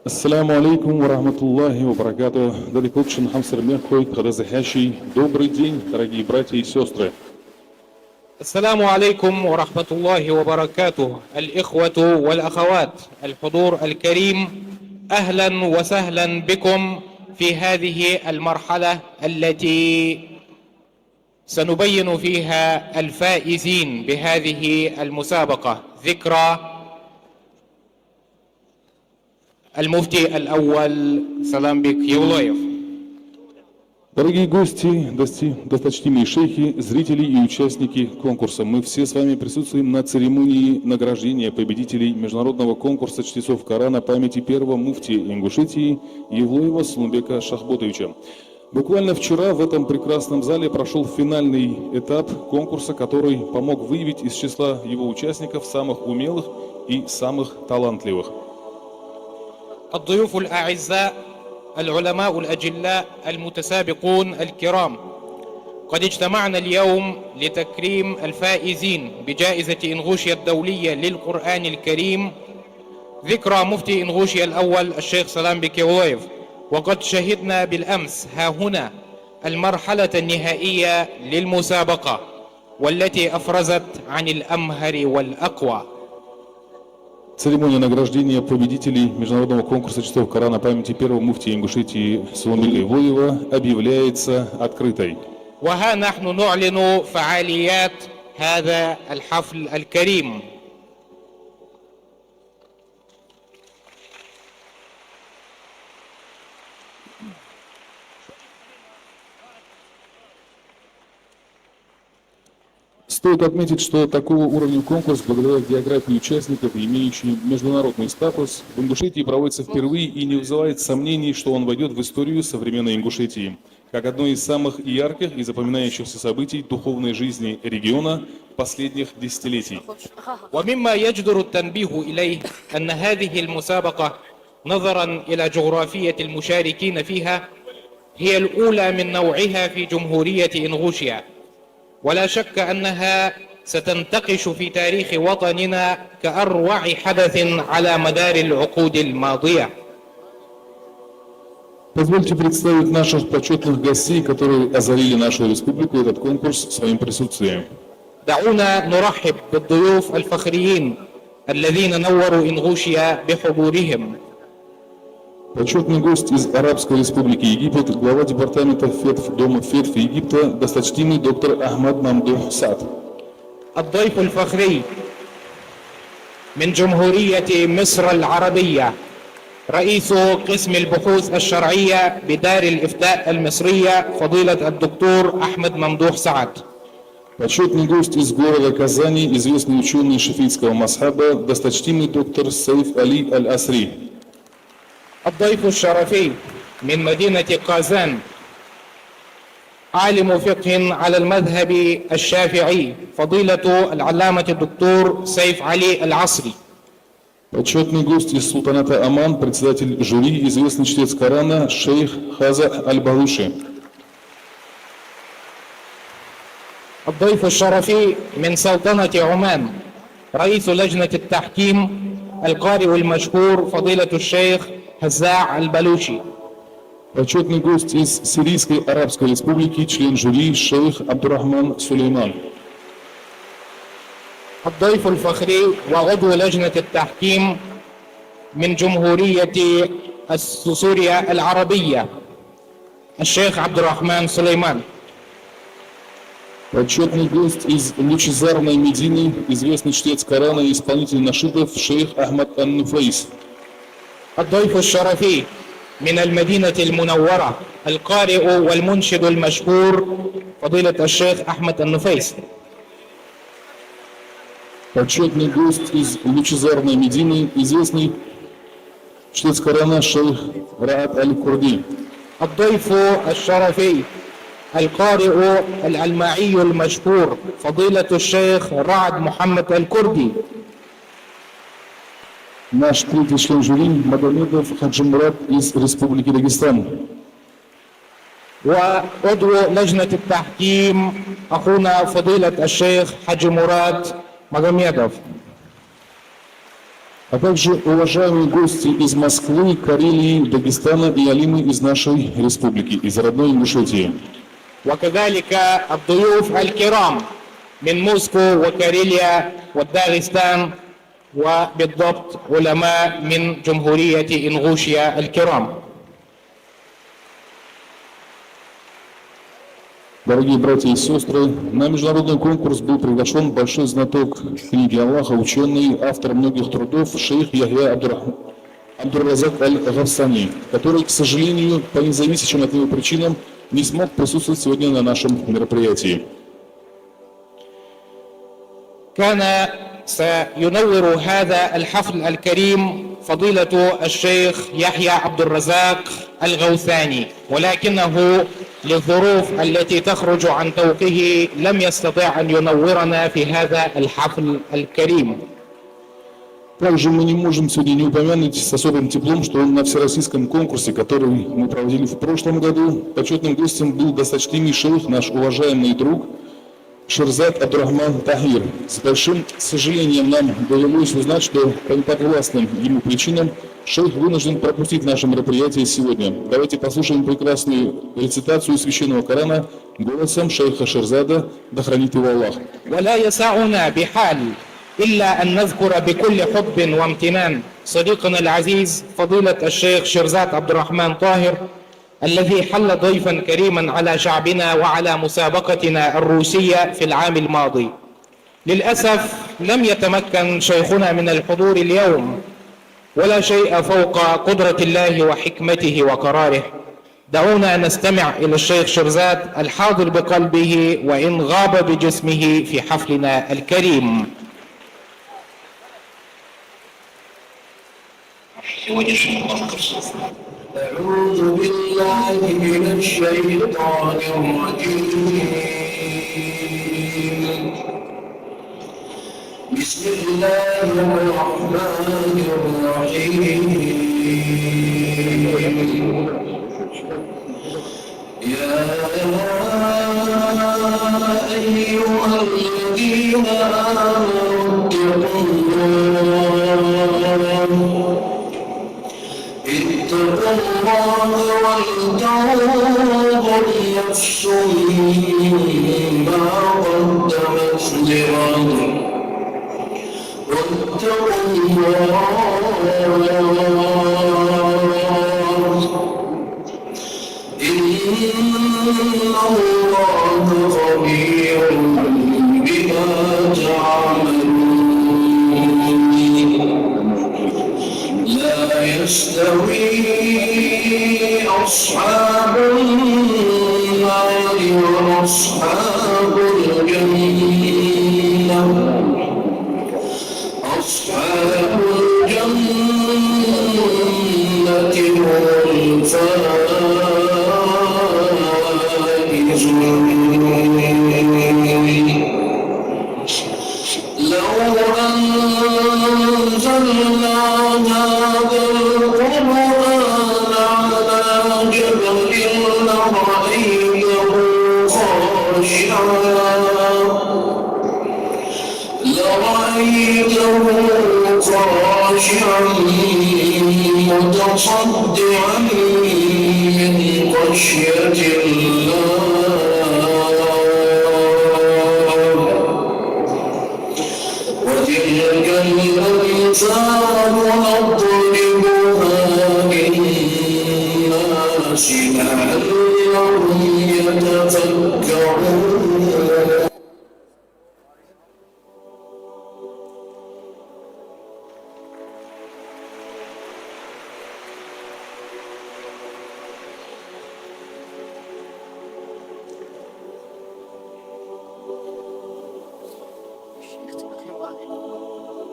Ассаляму алейкум ва рахматуллахи ва баракату. Далекотшин хамсар мехой, хадазахящий. Добрый день, дорогие братья и сестры. السلام عليكم ورحمة الله وبركاته الإخوة والأخوات الحضور الكريم أهلا وسهلا بكم في هذه المرحلة التي سنبين فيها الفائزين بهذه المسابقة ذكرى المفتي الأول سلام بك يولويف. Дорогие гости, досточтимые шейхи, зрители и участники конкурса, мы все с вами присутствуем на церемонии награждения победителей международного конкурса чтецов Корана памяти первого муфтия Ингушетии Евлоева Сулумбека Шахботовича. Буквально вчера в этом прекрасном зале прошел финальный этап конкурса, который помог выявить из числа его участников самых умелых и самых талантливых. الضيوف الأعزاء العلماء الأجلاء المتسابقون الكرام، قد اجتمعنا اليوم لتكريم الفائزين بجائزة إنغوشيا الدولية للقرآن الكريم ذكرى مفتي إنغوشيا الأول الشيخ سلام بك يولويف. وقد شهدنا بالأمس ها هنا المرحلة النهائية للمسابقة والتي أفرزت عن الأمهر والأقوى. Церемония награждения победителей международного конкурса чтецов Корана памяти первого муфтия Ингушетии Сулумбека Евлоева объявляется открытой. وها نحن نعلن فعاليات هذا الحفل الكريم. Стоит отметить, что такого уровня конкурс, благодаря географии участников, имеющий международный статус, в Ингушетии проводится впервые и не вызывает сомнений, что он войдет в историю современной Ингушетии, как одно из самых ярких и запоминающихся событий духовной жизни региона последних десятилетий. ومما يجدر التنبيه إليه أن هذه المسابقة نظرا إلى جغرافية المشاركين فيها هي الأولى من نوعها في جمهورية إنغوشيا، ولا شك أنها ستنتقش في تاريخ وطننا كأروع حدث على مدار العقود الماضية. Позвольте представить наших почетных гостей, которые озарили нашу республику, этот конкурс своим присутствием. دعونا نرحب بالضيوف الفخريين الذين نوروا إنغوشيا بحضورهم. Почетный гость из Арабской Республики Египет, глава департамента ФЕТФ Дома ФЕТФ Египта, досточтимый доктор Ахмад Мамдух Саад. الضيف الفخري من جمهورية مصر العربية رئيس قسم البحوث الشرعية بدار الإفتاء المصرية فضيلة الدكتور أحمد ممدوح سعد. Почетный гость из города Казани, известный ученый шафийского масхаба, досточтимый доктор Сейф Али Аль-Асри. الضيف الشرفي من مدينة قازان عالم فقه على المذهب الشافعي فضيلة العلامة الدكتور سيف علي العصري. Почетный гость из султаната Оман, председатель жюри, известный чтец Корана, шейх Хаза Аль-Балуши. الضيف الشرفي من سلطنة عمان رئيس لجنة التحكيم القارئ المشهور فضيلة الشيخ هزاع البلوشي. Почетный гость из Сирийской Арабской Республики, член жюри, шейх Абдурахман Сулейман. الضيف الفخري وعضو لجنة التحكيم من جمهورية سوريا العربية الشيخ عبد الرحمن سليمان. Почетный гость из лучезарной Медины, известный чтец Корана и исполнитель нашидов, шейх Ахмад Ан-Нуфайс. الضيف الشرفي من المدينة المنورة القارئ والمنشد المشهور فضيلة الشيخ أحمد النفيس. Почетный гость из лучезарной Медины, известный чтец Корана, шейх Раат Аль-Курди. الضيف الشرفي القارئ العلماعي المشهور فضيلة الشيخ رعد محمد الكردي. Наш третий член жюри Магомедов Хаджи Мурат из Республики Дагестан. وعضو لجنة التحكيم أخونا فضيلة الشيخ حاج مراد مغميدوف. а также уважаемые гости из Москвы, Карелии, Дагестана и алимы из нашей республики, из родной Ингушетии. وكذلك الضيوف الكرام من موسكو وكاريليا وداغستان وبالضبط علماء من جمهورية إنغوشيا الكرام. Дорогие братья и сестры, на международный конкурс был приглашен большой знаток книги Аллаха, ученый, автор многих трудов, шейх Яхья Абдур-Разак Аль-Гавсани, который, к сожалению, по независящим от него причинам, не смог присутствовать сегодня на нашем мероприятии. كان سينور هذا الحفل الكريم فضيلة الشيخ يحيى عبد الرزاق الغوثاني، ولكنه للظروف التي تخرج عن طوقه لم يستطع أن ينورنا في هذا الحفل الكريم. Также мы не можем сегодня не упомянуть с особым теплом, что на всероссийском конкурсе, который мы проводили в прошлом году, почетным гостем был досточтимый шейх, наш уважаемый друг Шерзат Абдурахман Тахир. С большим сожалением нам довелось узнать, что по неподвластным ему причинам шейх вынужден пропустить наше мероприятие сегодня. Давайте послушаем прекрасную рецитацию священного Корана голосом шейха Шерзада, да хранит его Аллах. إلا أن نذكر بكل حب وامتنان صديقنا العزيز فضيلة الشيخ شرزات عبد الرحمن طاهر الذي حل ضيفا كريما على شعبنا وعلى مسابقتنا الروسية في العام الماضي. للأسف لم يتمكن شيخنا من الحضور اليوم، ولا شيء فوق قدرة الله وحكمته وقراره. دعونا نستمع إلى الشيخ شرزات الحاضر بقلبه وإن غاب بجسمه في حفلنا الكريم. أعوذ بالله من الشيطان الرجيم. بسم الله الرحمن الرحيم. يا أيها الذين آمنوا اتقوا الله ولتنظر نفس ما قدمت لغد واتقوا الله إن الله خبير بما تعملون. لا يستوي أصحاب النار وأصحاب الجنة. أصحاب الجنة هم الفائزون. لو أنزلنا هذا القرآن على جبل لرأيته خاشعا متصدعا من خشية الله. وتلك الأمثال نضربها للناس لعلهم يتفكرون.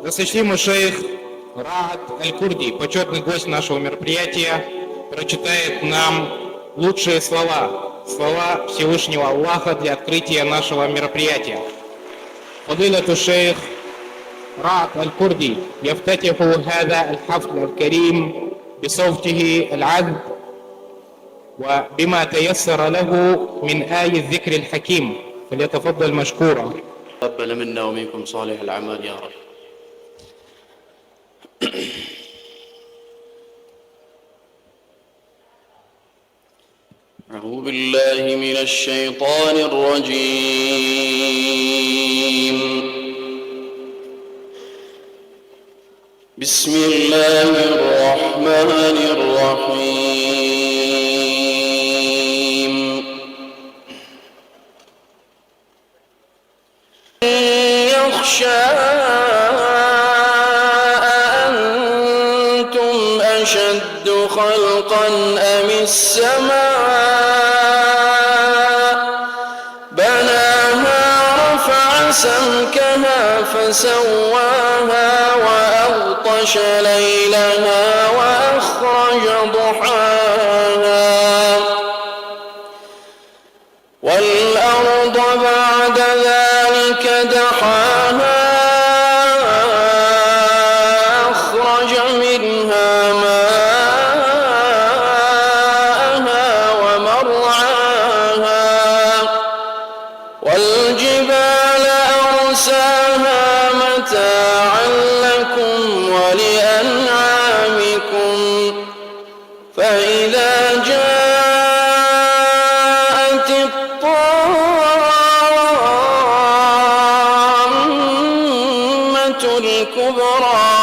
Досточтимый шейх Раат Аль-Курди, почетный гость нашего мероприятия, прочитает нам лучшие слова Всевышнего Аллаха для открытия нашего мероприятия. فضيلة الشيخ رعد الكردي يفتتح هذا الحفل الكريم بصوته العذب وبما تيسر له من آي الذكر الحكيم، فليتفضل مشكورا. تقبل منا ومنكم صالح الأعمال يا رب. أعوذ بالله من الشيطان الرجيم. بسم الله الرحمن الرحيم. يخشى أأنتم أشد خلقا أم السماء بناها رفع سمكها فسواها وأغطش ليلها وأخرج ضحاها والأرض بعد ذلك دحاها أخرج منها ماءها ومرعاها والجبال أرساها متاعا لكم ولأنعامكم فإذا جاءت الطامة الكبرى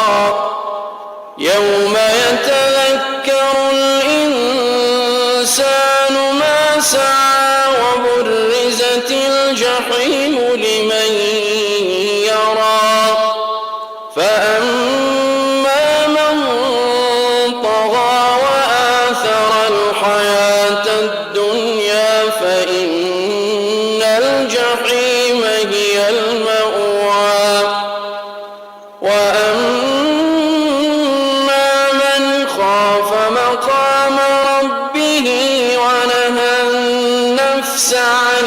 يوم يتذكر الإنسان ما سعى وبرزت الجحيم لمن يرى فأما من طغى وآثر الحياة الدنيا فإن الجحيم هي المأوى وأما من خاف مقام ربه ونهى النفس عن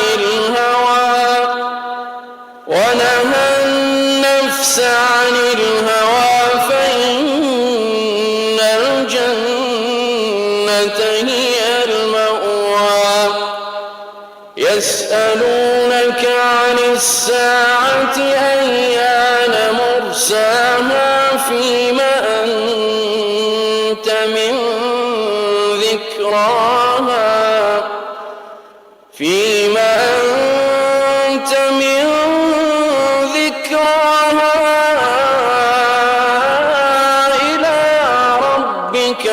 الهوى فإن الجنة هي المأوى يسألونك عن الساعة أيان مرساها فيما أنت من ذكراها إلى ربك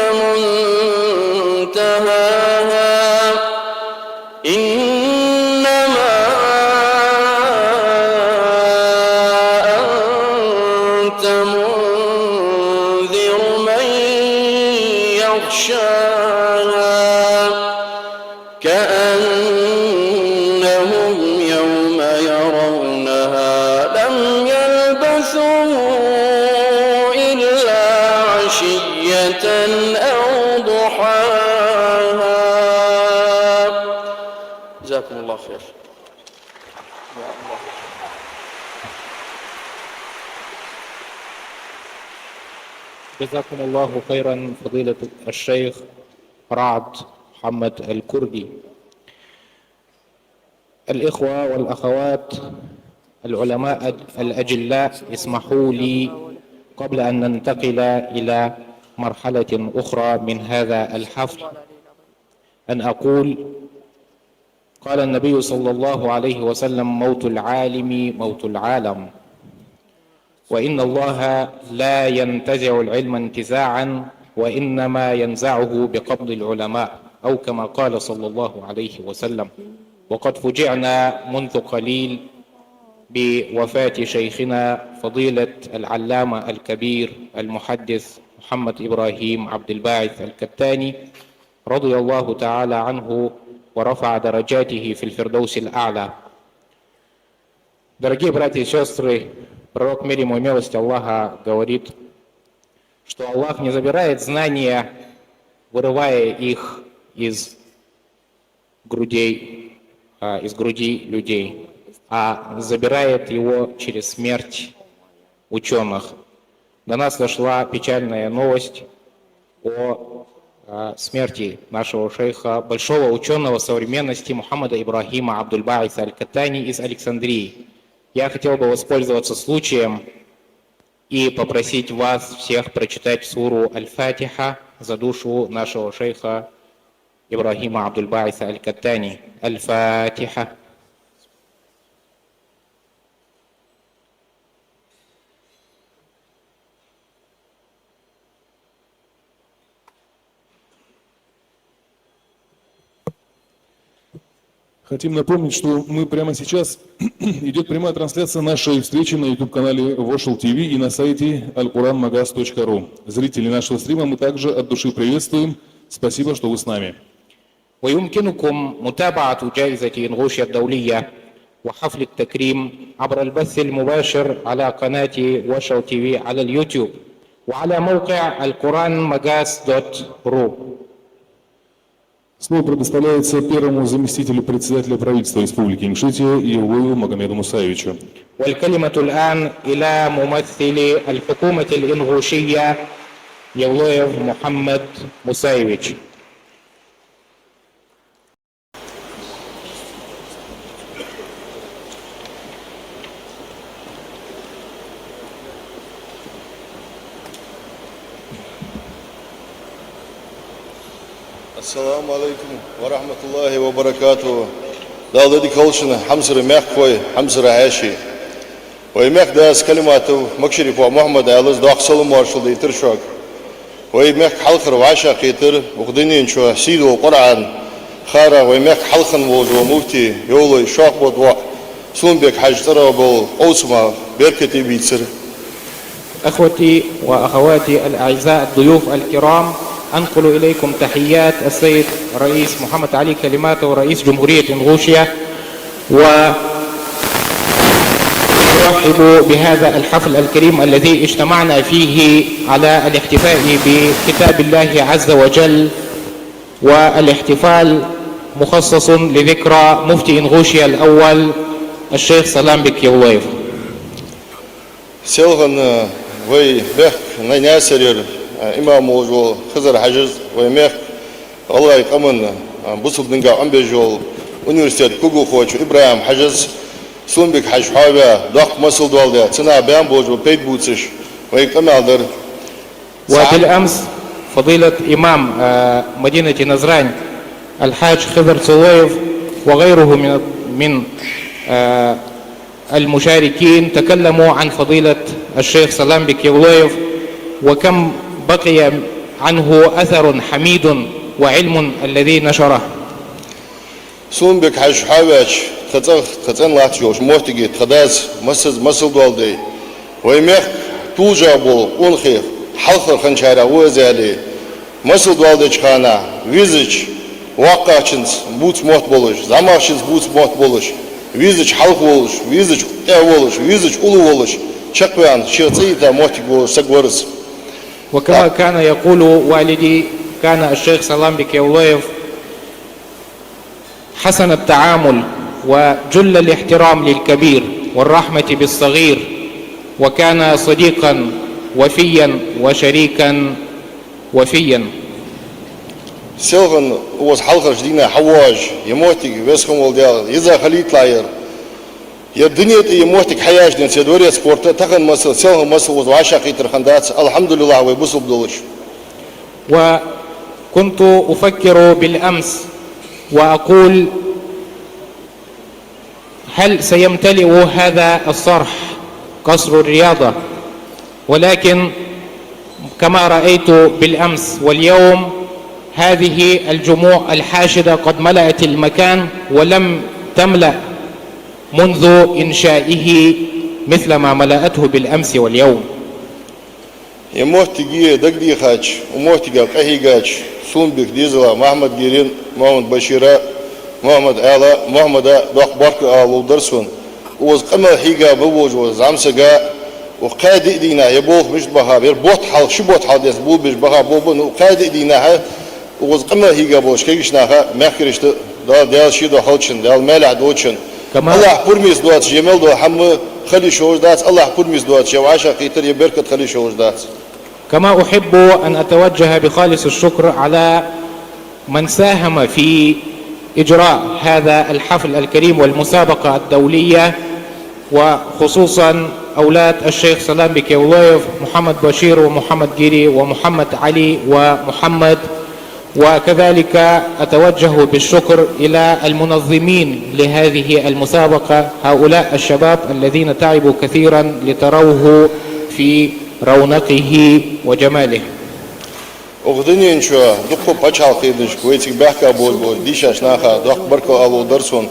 منتهاها إنما أنت منذر من يخشاها كأنهم يوم يرونها لم يلبثوا إلا عشية أو ضحاها. جزاكم الله خير. جزاكم الله خيرا فضيلة الشيخ رعد محمد الكردي. الإخوة والأخوات العلماء الأجلاء، اسمحوا لي قبل أن ننتقل إلى مرحلة أخرى من هذا الحفل أن أقول: قال النبي صلى الله عليه وسلم: موت العالم موت العالم، وإن الله لا ينتزع العلم انتزاعا وإنما ينزعه بقبض العلماء، أو كما قال صلى الله عليه وسلم. وقد فجعنا منذ قليل بوفاة شيخنا فضيلة العلامة الكبير المحدث محمد إبراهيم عبد الباعث الكتاني رضي الله تعالى عنه ورفع درجاته في الفردوس الأعلى. Дорогие братья и сестры, пророк мир ему и милости Аллаха говорит, что Аллах не забирает знания, вырывая их из груди людей, а забирает его через смерть ученых. До нас дошла печальная новость о смерти нашего шейха, большого ученого современности Мухаммада Ибрахима Абдуль-Баиса Аль-Каттани из Александрии. Я хотел бы воспользоваться случаем и попросить вас всех прочитать суру Аль-Фатиха за душу нашего шейха إبراهيم عبد الباعث الكتاني. الفاتحة. Хотим напомнить, что мы прямо сейчас идет прямая трансляция нашей встречи на YouTube-канале Вошел ТВ и на сайте alquranmagas.ru. Зрители нашего стрима мы также от души приветствуем. Спасибо, что вы с нами. ويمكنكم متابعة جائزة إنغوشيا الدولية وحفل التكريم عبر البث المباشر على قناة وشل تي في على اليوتيوب وعلى موقع alquranmagas.ru. Слово предоставляется первому заместителю председателя правительства Республики Ингушетия Евлоеву Магомеду Мусаевичу. والكلمة الآن إلى ممثل الحكومة الإنغوشية يولويف محمد موسايفيتش. Assalamu alaikum wa rahmatullahi wa barakatuh. Daldi kolşuna hamsır mekkoy, hamsır haşi. Ve mekdas kelimatu makşirif ve Muhammed Aliz dağsalı marşal ditir şok. Ve mek halkır vaşa qitir, uqdinin şu sidu Kur'an. Khara ve mek halkın vozu mufti yolu şok bodwa. Sunbek hajtara bol osma berketi bitsir. أخوتي وأخواتي الأعزاء الضيوف الكرام، أنقل إليكم تحيات السيد رئيس محمد علي كلماته رئيس جمهورية إنغوشيا، ونرحب بهذا الحفل الكريم الذي اجتمعنا فيه على الاحتفاء بكتاب الله عز وجل، والاحتفال مخصص لذكرى مفتي إنغوشيا الأول الشيخ سلامبك يولويف. Selhan ve bek naynaserir imam oğlu Hızır Haciz ve mek Allah yıkamın busubdinga ambejol üniversitet hukuk hoç İbrahim Haciz Sunbek Hajhava dak masıl doldu tına ben boğu peyt butsiş ve yıkamaldır. وبالأمس فضيلة إمام مدينة نزران الحاج خضر صويف وغيره من المشاركين تكلموا عن فضيلة الشيخ سلامبك يولويف وكم بقي عنه أثر حميد وعلم الذي نشره. Sunbek Hajhava خطن لاتجوش موتيجي خداز مسل دولدي ويمخ توجا بول أنخيف حلق خنشارا وزالي مسل دولدي خانا ويزج واقعشنس بوت موت بولش زماشنس بوت موت بولش ويزج حلق بولش ويزج بولش ويزج أولو بولش شقيان شرطيتا موتيج بولش سقورس. وكما كان يقول والدي كان الشيخ سلامبك يولويف حسن التعامل وجل الاحترام للكبير والرحمة بالصغير، وكان صديقا وفيا وشريكا وفيا. Selhan was halkar dina hawaaj yemotik veskhom voldial iza khalit layer ya dunyet yemotik hayaj den sedoriya sporta takan masal selhan masal was washaqi terkhandat alhamdulillah wa busub dolish. وكنت أفكر بالأمس وأقول هل سيمتلئ هذا الصرح قصر الرياضة، ولكن كما رأيت بالأمس واليوم هذه الجموع الحاشدة قد ملأت المكان ولم تملأ منذ إنشائه مثل ما ملأته بالأمس واليوم. Yemotigiye dagdi khach umotiga qahigach Sunbek dizla Muhammad Girin Muhammad Bashira Muhammad Ala Muhammad Daqbark Aludursun was qama higa bawoj was zamsaga وقادي دينا يبوخ مش بها بير بوت حال شو بوت حال يس بو بيش بها بو وقادي دينا ها وقما هيجا بوش كيشناها ما خرجت دال شي دو هالشن دال مالع دوتشن الله برميز دوت جمال دو هم خلي شوز دات الله برميز دوت شو عاشق يتر يبركت خلي شوز دات. كما أحب أن أتوجه بخالص الشكر على من ساهم في إجراء هذا الحفل الكريم والمسابقة الدولية، وخصوصا أولاد الشيخ سلامبك يولويف محمد بشير ومحمد جيري ومحمد علي ومحمد وكذلك أتوجه بالشكر إلى المنظمين لهذه المسابقة، هؤلاء الشباب الذين تعبوا كثيرا لتروه في رونقه وجماله. Ogdinin şu dukku paçal kıydış kuvvetlik behka bol dişaş naha dak barko alu dersun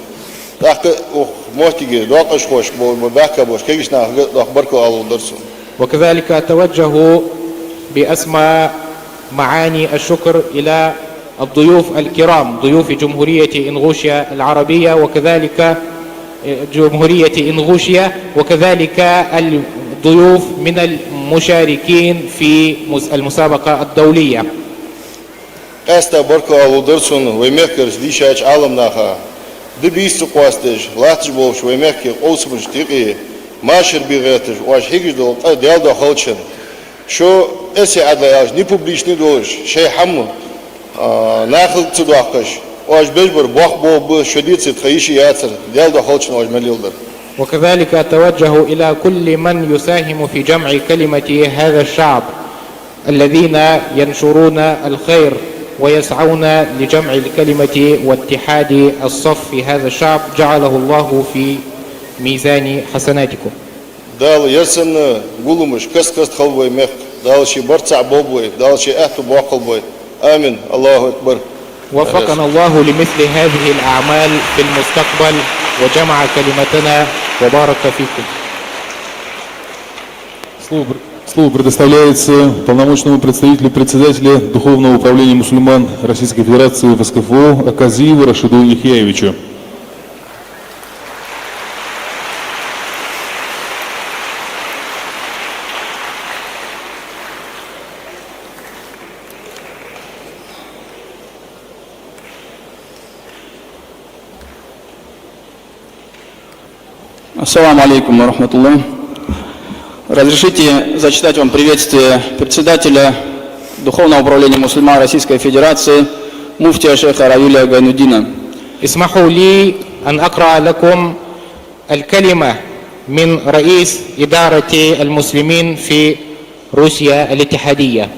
dak muhtigi dak hoş bol behka boş kegiş naha dak barko alu dersun. وكذلك أتوجه بأسمى معاني الشكر إلى الضيوف الكرام، ضيوف جمهورية إنغوشيا العربية وكذلك جمهورية إنغوشيا، وكذلك الضيوف من المشاركين في المسابقة الدولية. Esta barko alu dersun ve mekers dişaş alım naha dibis qwastış latış boş ve mekke olsmuş tiqi maşır bigatış vaş higiz do qadal da halçın şu esi adayaj ni publiçni doş şey hamu nahıl tsudaqqış vaş bejbur baq bu şuditsi txayişi yatsır dal da halçın vaş melildir. وكذلك أتوجه إلى كل من يساهم في جمع كلمة هذا الشعب الذين ينشرون الخير ويسعون لجمع الكلمة واتحاد الصف في هذا الشعب، جعله الله في ميزان حسناتكم. Dal yasin gulumuş kıs khalboy mek dal şi barça boboy dal şi ahtu boqalboy. Amin. Allahu ekber. وفقنا الله لمثل هذه الأعمال في المستقبل وجمع كلمتنا وبارك فيكم. Слово предоставляется полномочному представителю председателя Духовного управления мусульман Российской Федерации в СКФО Аказиеву Рашиду Яхьяевичу. Ассаламу алейкум ва рахматуллах. Разрешите зачитать вам приветствие председателя Духовного управления мусульман Российской Федерации муфтия шейха Равиля Гайнуддина. اسمحوا لي أن أقرأ لكم الكلمة من رئيس إدارة المسلمين في روسيا الاتحادية.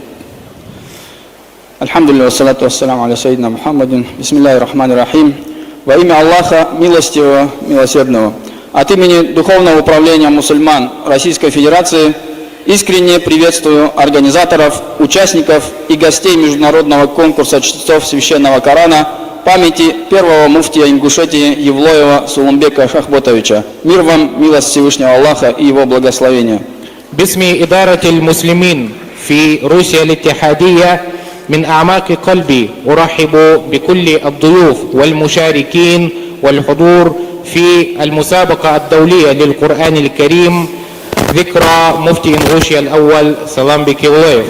Альхамдулилля, вассалату вассаляму аля сайидина Мухаммадин. Бисмиллахи рахмани рахим. Во имя Аллаха, милостивого, милосердного. От имени Духовного управления мусульман Российской Федерации искренне приветствую организаторов, участников и гостей международного конкурса чтецов Священного Корана памяти первого муфтия Ингушетии Евлоева Сулумбека Шахботовича. Мир вам, милость Всевышнего Аллаха и его благословения. باسم إدارة المسلمين في روسيا الاتحادية من أعماق قلبي أرحب بكل الضيوف والمشاركين والحضور في المسابقة الدولية للقرآن الكريم ذكرى مفتي إنغوشيا الأول Саламбек Евлоев.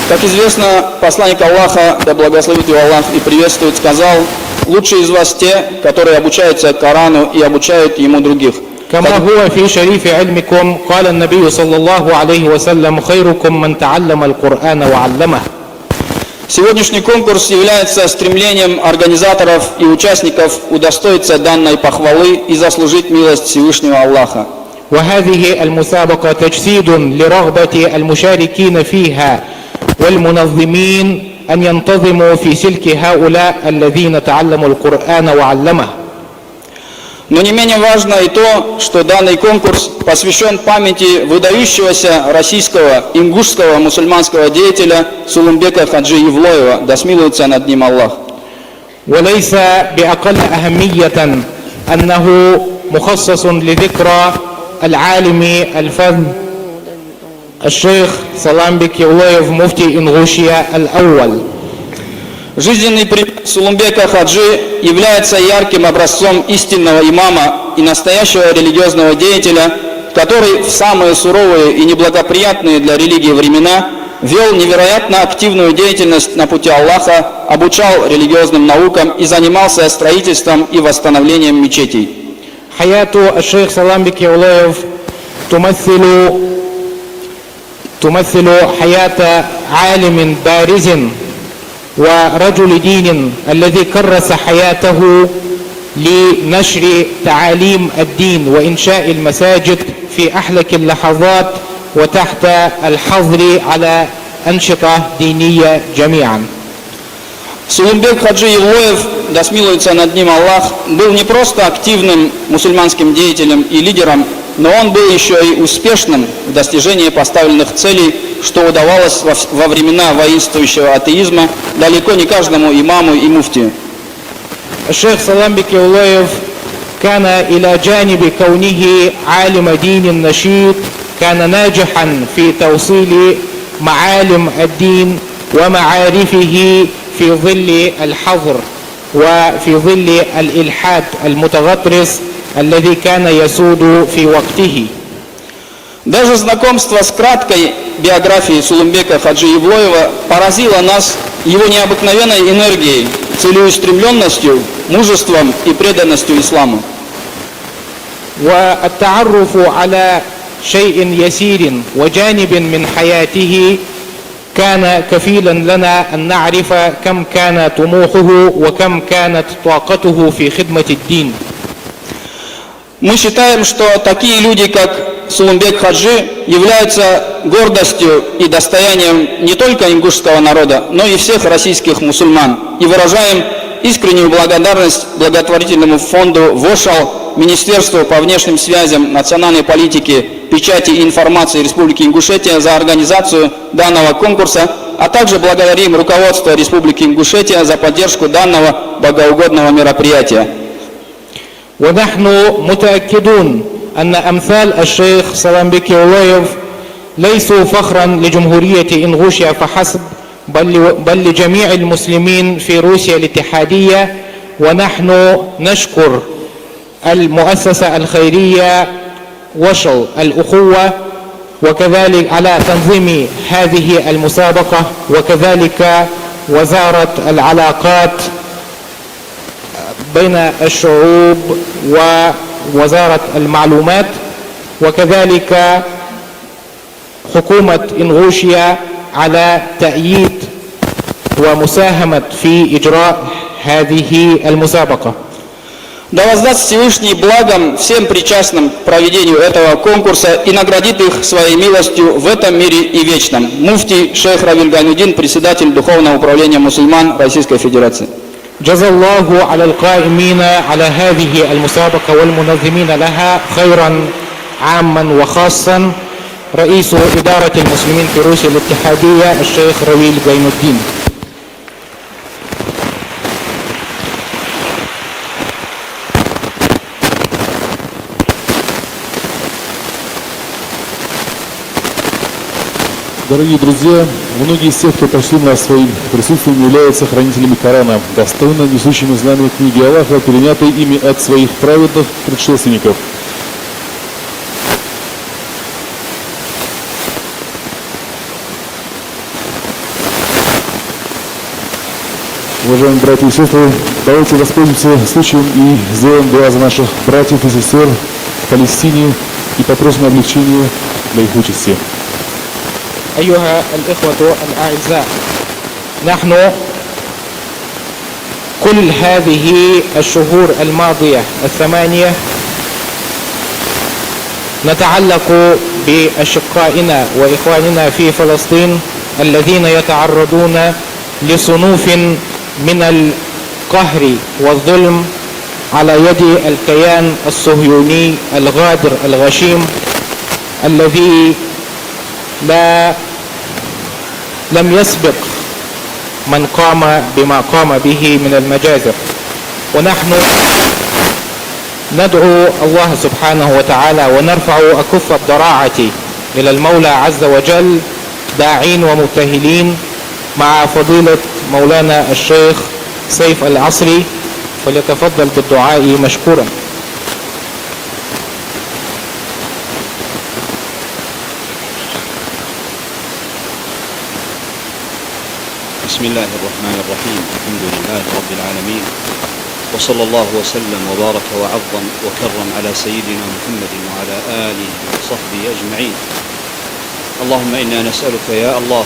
Как известно, посланник Аллаха, да благословит его Аллах и приветствует, сказал: лучшие из вас те, которые обучаются Корану и обучают ему других. كما هو في شريف علمكم قال النبي صلى الله عليه وسلم خيركم من تعلم القرآن وعلمه. Сегодняшний конкурс является стремлением организаторов и участников удостоиться данной похвалы и заслужить милость Всевышнего Аллаха. وهذه المسابقة تجسيد لرغبة المشاركين فيها والمنظمين أن ينتظموا في سلك هؤلاء الذين تعلموا القرآن وعلمه. Но не менее важно и то, что данный конкурс посвящен памяти выдающегося российского ингушского мусульманского деятеля Сулумбека Хаджи Евлоева, да смилуется над ним Аллах. وليس بأقل أهمية أنه مخصص لذكرى العالم الفذ الشيخ Саламбек Евлоев مفتي إنغوشيا الأول. Жизненный пример Сулумбека Хаджи является ярким образцом истинного имама и настоящего религиозного деятеля, который в самые суровые и неблагоприятные для религии времена вел невероятно активную деятельность на пути Аллаха, обучал религиозным наукам и занимался строительством и восстановлением мечетей. حياة الشيخ Саламбек Евлоев تمثل حياة عالم بارز ورجل دين الذي كرس حياته لنشر تعاليم الدين وإنشاء المساجد في أحلك اللحظات وتحت الحظر على أنشطة دينية جميعا. Сулумбек Хаджи Евлоев, да смилуется над ним Аллах, был не просто активным мусульманским деятелем и лидером, но он был еще и успешным в достижении поставленных целей, что удавалось во времена воинствующего атеизма далеко не каждому имаму и муфтию. الشيخ سلام بك يولويف كان إلى جانب كونه عالم دين نشيط كان ناجحا في توصيل معالم الدين ومعارفه في ظل الحظر وفي ظل الإلحاد المتغطرس الذي كان يسود في وقته. Даже знакомство с краткой биографией Сулумбека Хаджи Евлоева поразило нас его необыкновенной энергией, целеустремленностью, мужеством и преданностью исламу. والتعرف على شيء يسير وجانب من حياته كان كفيلا لنا أن نعرف كم كان طموحه وكم كانت طاقته في خدمة الدين. Мы считаем, что такие люди, как Сулумбек Хаджи, являются гордостью и достоянием не только ингушского народа, но и всех российских мусульман. И выражаем искреннюю благодарность благотворительному фонду ВОШАЛ, Министерству по внешним связям, национальной политике, печати и информации Республики Ингушетия за организацию данного конкурса, а также благодарим руководство Республики Ингушетия за поддержку данного богоугодного мероприятия. ونحن متأكدون أن أمثال الشيخ سلام بك يولويف ليسوا فخرا لجمهورية إنغوشيا فحسب بل لجميع المسلمين في روسيا الاتحادية. ونحن نشكر المؤسسة الخيرية وشل الأخوة وكذلك على تنظيم هذه المسابقة، وكذلك وزارة العلاقات بين الشعوب ووزارة المعلومات، وكذلك حكومة إنغوشيا على تأييد ومساهمة في إجراء هذه المسابقة. Да воздаст Всевышний благом всем причастным к проведению этого конкурса и наградит их своей милостью в этом мире и вечном. Муфти шейх Равиль Гайнуддин, председатель Духовного управления мусульман Российской Федерации. جزا الله على القائمين على هذه المسابقة والمنظمين لها خيرا عاما وخاصا رئيس إدارة المسلمين في روسيا الاتحادية الشيخ رويل غينوددين. Дорогие друзья, многие из тех, кто почтил нас своим присутствием, являются хранителями Корана, достойно несущими знамя книги Аллаха, перенятой ими от своих праведных предшественников. Уважаемые братья и сестры, давайте воспользуемся случаем и сделаем дуа за наших братьев и сестер в Палестине и попросим облегчения для их участи. أيها الإخوة الأعزاء، نحن كل هذه الشهور الماضية 8 نتعلق بأشقائنا وإخواننا في فلسطين الذين يتعرضون لصنوف من القهر والظلم على يد الكيان الصهيوني الغادر الغشيم الذي لم يسبق من قام بما قام به من المجازر. ونحن ندعو الله سبحانه وتعالى ونرفع أكف الضراعة إلى المولى عز وجل داعين ومبتهلين مع فضيلة مولانا الشيخ سيف العصري، فليتفضل بالدعاء مشكورا. بسم الله الرحمن الرحيم. الحمد لله رب العالمين، وصلى الله وسلم وبارك وعظم وكرم على سيدنا محمد وعلى آله وصحبه أجمعين. اللهم إنا نسألك يا الله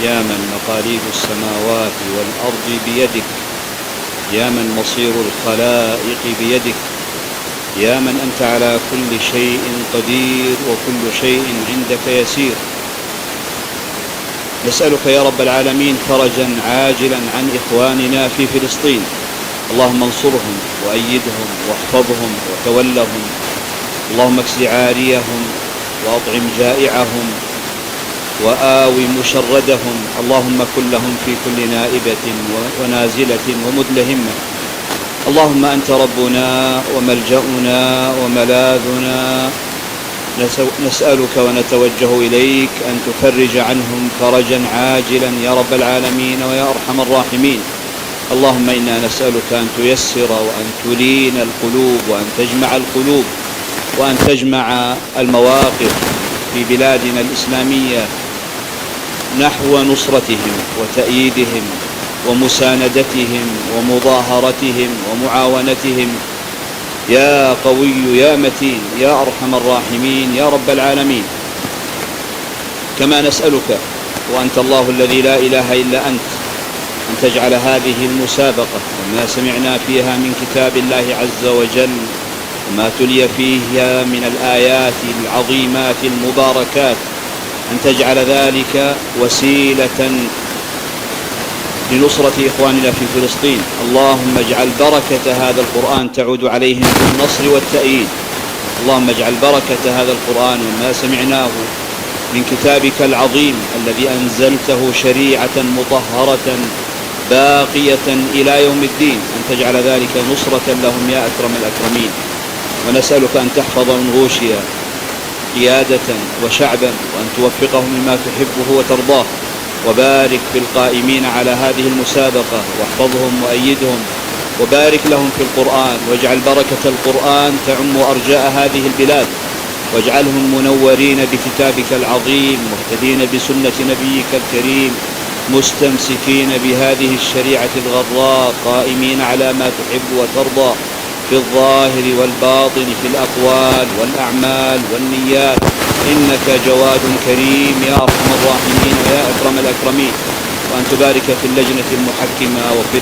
يا من مقاليد السماوات والأرض بيدك، يا من مصير الخلائق بيدك، يا من أنت على كل شيء قدير وكل شيء عندك يسير، نسألك يا رب العالمين فرجا عاجلا عن إخواننا في فلسطين. اللهم انصرهم وأيدهم واحفظهم وتولهم. اللهم اكس عاريهم وأطعم جائعهم وآوي مشردهم. اللهم كن لهم في كل نائبة ونازلة ومدلهمة. اللهم أنت ربنا وملجأنا وملاذنا. نسألك ونتوجه إليك أن تفرج عنهم فرجا عاجلا يا رب العالمين ويا أرحم الراحمين. اللهم إنا نسألك أن تيسر وأن تلين القلوب وأن تجمع القلوب وأن تجمع المواقف في بلادنا الإسلامية نحو نصرتهم وتأييدهم ومساندتهم ومظاهرتهم ومعاونتهم يا قوي يا متين يا أرحم الراحمين يا رب العالمين. كما نسألك وأنت الله الذي لا إله إلا أنت أن تجعل هذه المسابقة وما سمعنا فيها من كتاب الله عز وجل وما تلي فيها من الآيات العظيمات المباركات أن تجعل ذلك وسيلة لنصرة إخواننا في فلسطين. اللهم اجعل بركة هذا القرآن تعود عليهم بالنصر والتأييد. اللهم اجعل بركة هذا القرآن وما سمعناه من كتابك العظيم الذي أنزلته شريعة مطهرة باقية إلى يوم الدين أن تجعل ذلك نصرة لهم يا أكرم الأكرمين. ونسألك أن تحفظ من غوشيا قيادة وشعبا وأن توفقهم لما تحبه وترضاه. وبارك في القائمين على هذه المسابقة واحفظهم وأيدهم وبارك لهم في القرآن واجعل بركة القرآن تعم أرجاء هذه البلاد واجعلهم منورين بكتابك العظيم مهتدين بسنة نبيك الكريم مستمسكين بهذه الشريعة الغراء قائمين على ما تحب وترضى في الظاهر والباطن في الأقوال والأعمال والنيات إنك جواد كريم يا أرحم الراحمين ويا أكرم الأكرمين. وأن تبارك في اللجنة المحكمة وفي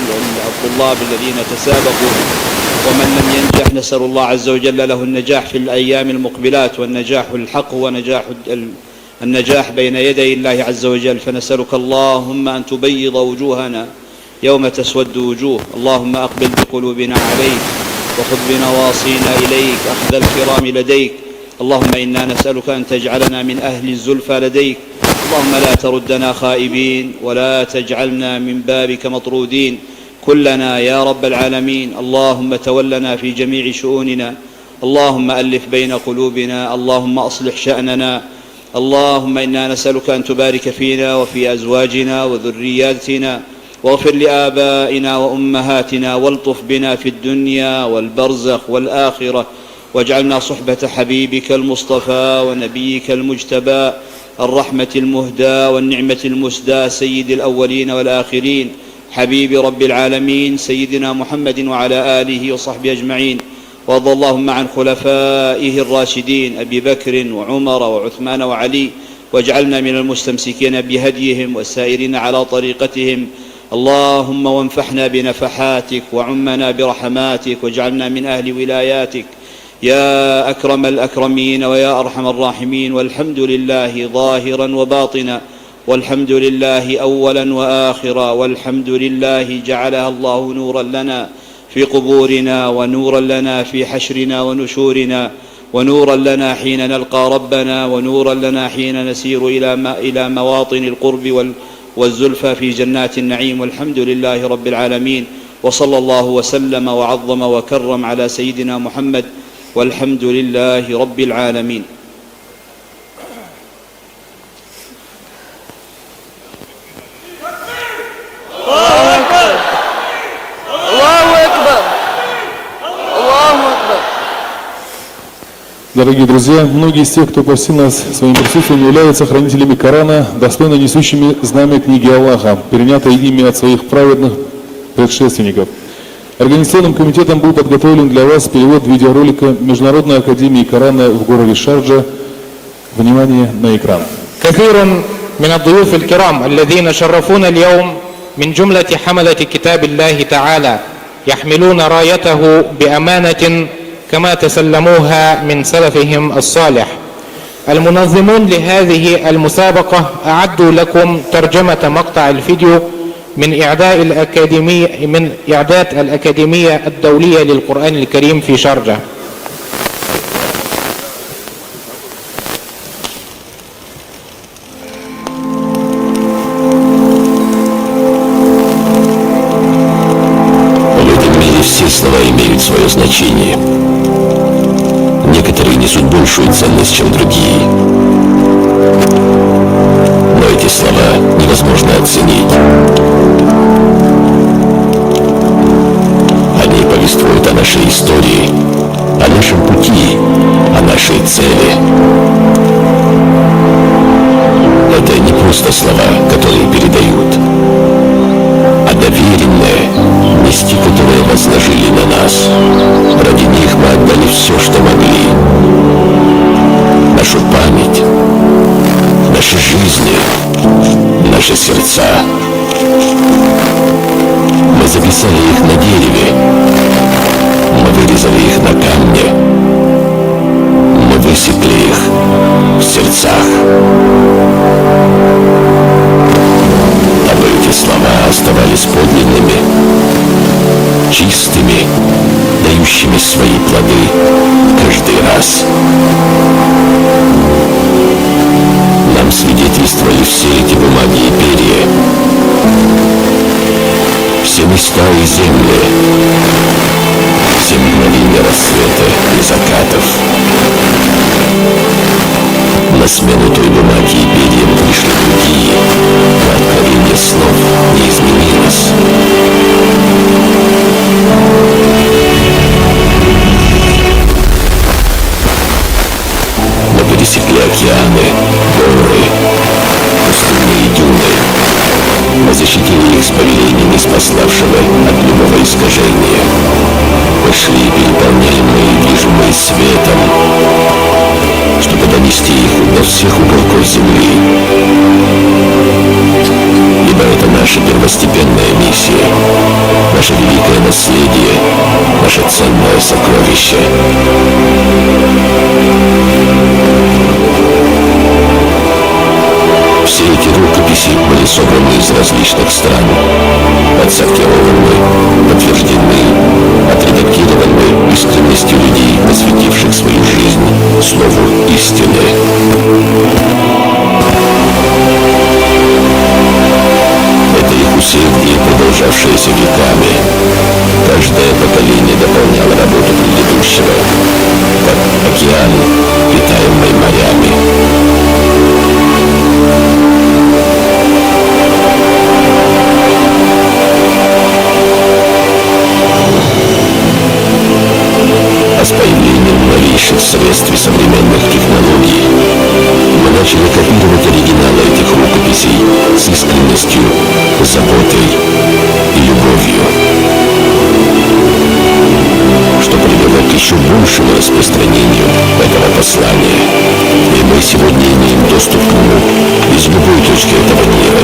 الطلاب الذين تسابقوا ومن لم ينجح نسأل الله عز وجل له النجاح في الأيام المقبلات والنجاح الحق ونجاح النجاح بين يدي الله عز وجل. فنسألك اللهم أن تبيض وجوهنا يوم تسود وجوه. اللهم أقبل بقلوبنا عليك وخذ بنواصينا إليك أخذ الكرام لديك. اللهم إنا نسألك أن تجعلنا من أهل الزلفى لديك. اللهم لا تردنا خائبين ولا تجعلنا من بابك مطرودين. كلنا يا رب العالمين. اللهم تولنا في جميع شؤوننا. اللهم ألف بين قلوبنا. اللهم أصلح شأننا. اللهم إنا نسألك أن تبارك فينا وفي أزواجنا وذرياتنا واغفر لآبائنا وأمهاتنا والطف بنا في الدنيا والبرزخ والآخرة واجعلنا صحبة حبيبك المصطفى ونبيك المجتبى الرحمة المهدى والنعمة المسدى سيد الأولين والآخرين حبيب رب العالمين سيدنا محمد وعلى آله وصحبه أجمعين. وارض اللهم عن خلفائه الراشدين أبي بكر وعمر وعثمان وعلي واجعلنا من المستمسكين بهديهم والسائرين على طريقتهم. اللهم وانفحنا بنفحاتك وعمنا برحماتك واجعلنا من أهل ولاياتك يا أكرم الأكرمين ويا أرحم الراحمين. والحمد لله ظاهرا وباطنا والحمد لله أولا وآخرا والحمد لله جعلها الله نورا لنا في قبورنا ونورا لنا في حشرنا ونشورنا ونورا لنا حين نلقى ربنا ونورا لنا حين نسير إلى مواطن القرب والزلفى في جنات النعيم. والحمد لله رب العالمين. وصلى الله وسلم وعظم وكرم على سيدنا محمد والحمد لله رب العالمين. الله أكبر الله أكبر الله أكبر. Дорогие друзья, многие из тех, кто посетил нас своим присутствием, являются хранителями Корана, достойно несущими знамя книги Аллаха, перенятой ими от своих праведных предшественников. Организационным комитетом был подготовлен для вас перевод видеоролика Международной академии Корана в городе Шарджа. Внимание на экран. كثير من الضيوف الكرام الذين شرفونا اليوم من جملة حملة كتاب الله تعالى يحملون رايته بأمانة كما تسلموها من سلفهم الصالح. المنظمون لهذه المسابقة أعدوا لكم ترجمة مقطع الفيديو من إعداد الأكاديمية الدولية للقرآن الكريم في شارجة. В этом мире все слова имеют свое значение. Некоторые несут большую ценность, чем другие. Но эти слова невозможно оценить. Они повествуют о нашей истории, о нашем пути, о нашей цели. Это не просто слова, которые передают, а доверенное, нести которое возложили на нас. Ради них мы отдали все, что могли. Нашу память, наши жизни, наши сердца. Мы записали их на дереве, мы вырезали их на камне, мы высекли их в сердцах. Дабы эти слова оставались подлинными, чистыми, дающими свои плоды каждый раз. Нам свидетельствовали все эти бумаги и перья, все места и земли, все мгновения рассвета и закатов. На смену той бумаги и перьям пришли другие, но откровение слов не изменилось. Мы пересекли океаны, горы, пустынные дюны. Мы защитили их с повелениями спаславшего от любого искажения. Мы шли, переполняемые, движимые светом, чтобы донести их до всех уголков земли. Ибо это наша первостепенная миссия, наше великое наследие, наше ценное сокровище. Все эти рукописи были собраны из различных стран, отсортированы, подтверждены, отредактированы искренностью людей, посвятивших свою жизнь слову истины. Это их усердие, продолжавшееся веками. Каждое поколение дополняло работу предыдущего, как океан, питаемый морями. А с появлением новейших средств и современных технологий мы начали копировать оригиналы этих рукописей с искренностью, заботой и любовью, что привело к еще большему распространению этого послания. И мы сегодня имеем доступ к нему из любой точки этого мира.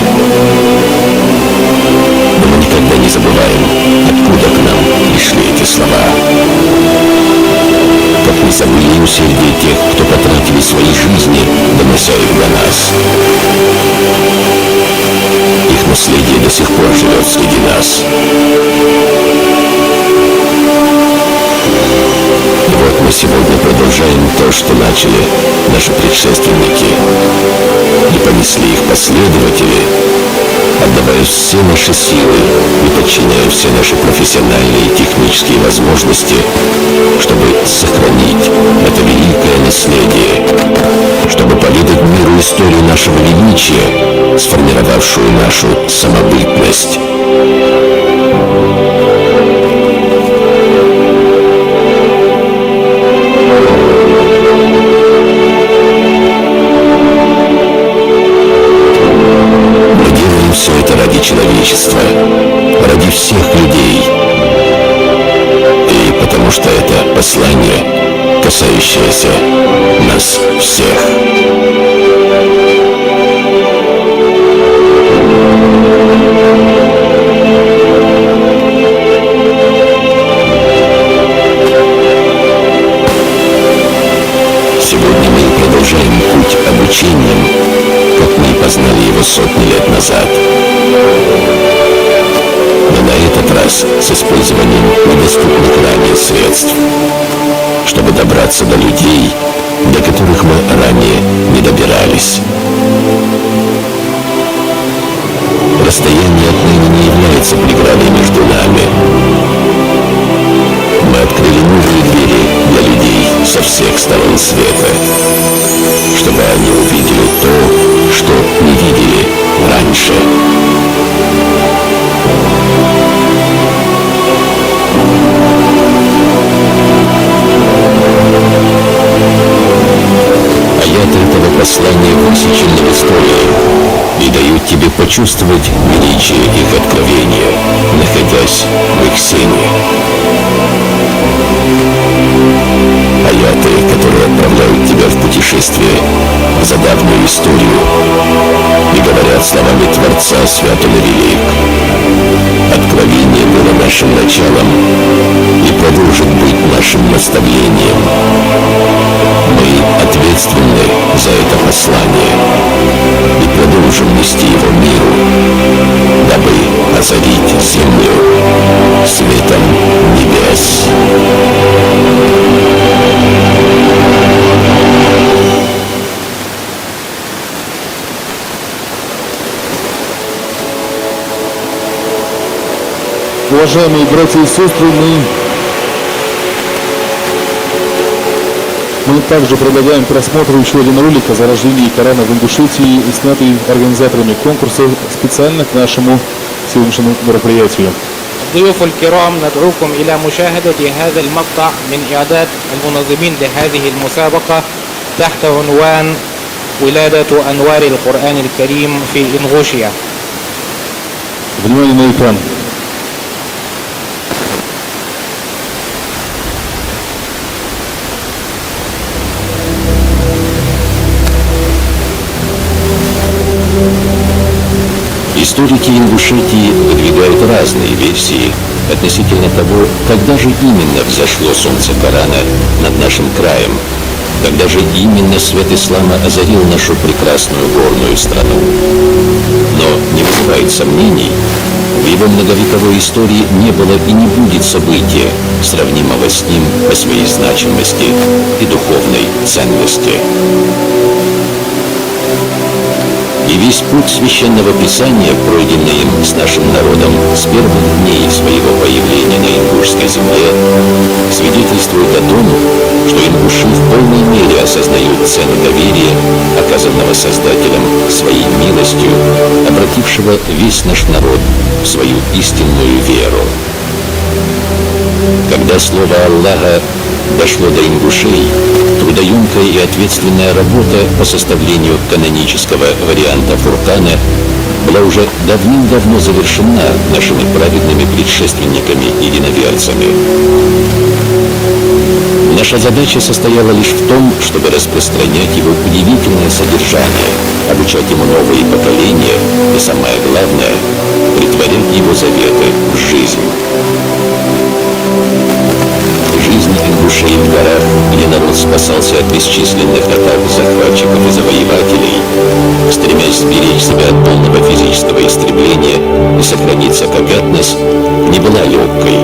Но мы никогда не забываем, откуда к нам пришли эти слова. Как мы забыли и усердие тех, кто потратили свои жизни, донося их до нас. Их наследие до сих пор живет среди нас. И вот мы сегодня продолжаем то, что начали наши предшественники и понесли их последователи, отдавая все наши силы и подчиняя все наши профессиональные и технические возможности, чтобы сохранить это великое наследие, чтобы поведать миру историю нашего величия, сформировавшую нашу самобытность. Все это ради человечества, ради всех людей. И потому что это послание, касающееся нас всех. Сегодня мы продолжаем сотни лет назад. Но на этот раз с использованием недоступных ранее средств, чтобы добраться до людей, до которых мы ранее не добирались. Расстояние отныне не является преградой между нами. Мы открыли новые двери для людей со всех сторон света, чтобы они увидели то, что не видели раньше. Аяты этого послания высечены в истории и дают тебе почувствовать величие их откровения, находясь в их сене. Аяты, которые отправляют тебя в путешествие за давнюю историю и говорят словами Творца Святого Велик. Откровение было нашим началом и продолжит быть нашим наставлением. Мы ответственны за это послание и продолжим нести его миру, дабы озарить землю светом небес. Уважаемые братья и сестры, мы также предлагаем просмотр еще один ролик о зарождении Корана в Ингушетии, снятый организаторами конкурса специально к нашему сегодняшнему мероприятию. ضيوف الكرام ندعوكم إلى مشاهدة هذا المقطع من إعداد المنظمين لهذه المسابقة تحت عنوان ولادة أنوار القرآن الكريم في إنغوشيا. Внимание на экран. Историки Ингушетии выдвигают разные версии относительно того, когда же именно взошло солнце Корана над нашим краем, когда же именно свет ислама озарил нашу прекрасную горную страну. Но не вызывает сомнений, в его многовековой истории не было и не будет события, сравнимого с ним по своей значимости и духовной ценности. И весь путь Священного Писания, пройденный им с нашим народом с первых дней своего появления на ингушской земле, свидетельствует о том, что ингуши в полной мере осознают цену доверия, оказанного Создателем своей милостью, обратившего весь наш народ в свою истинную веру. Когда слово Аллаха дошло до ингушей, трудоемкая и ответственная работа по составлению канонического варианта Фуркана была уже давным-давно завершена нашими праведными предшественниками и единоверцами. Наша задача состояла лишь в том, чтобы распространять его удивительное содержание, обучать ему новые поколения и, самое главное, претворять его заветы в жизнь. Жизнь ингушей в горах, где народ спасался от бесчисленных атак захватчиков и завоевателей, стремясь сберечь себя от полного физического истребления и сохранить сокровенность, не была легкой.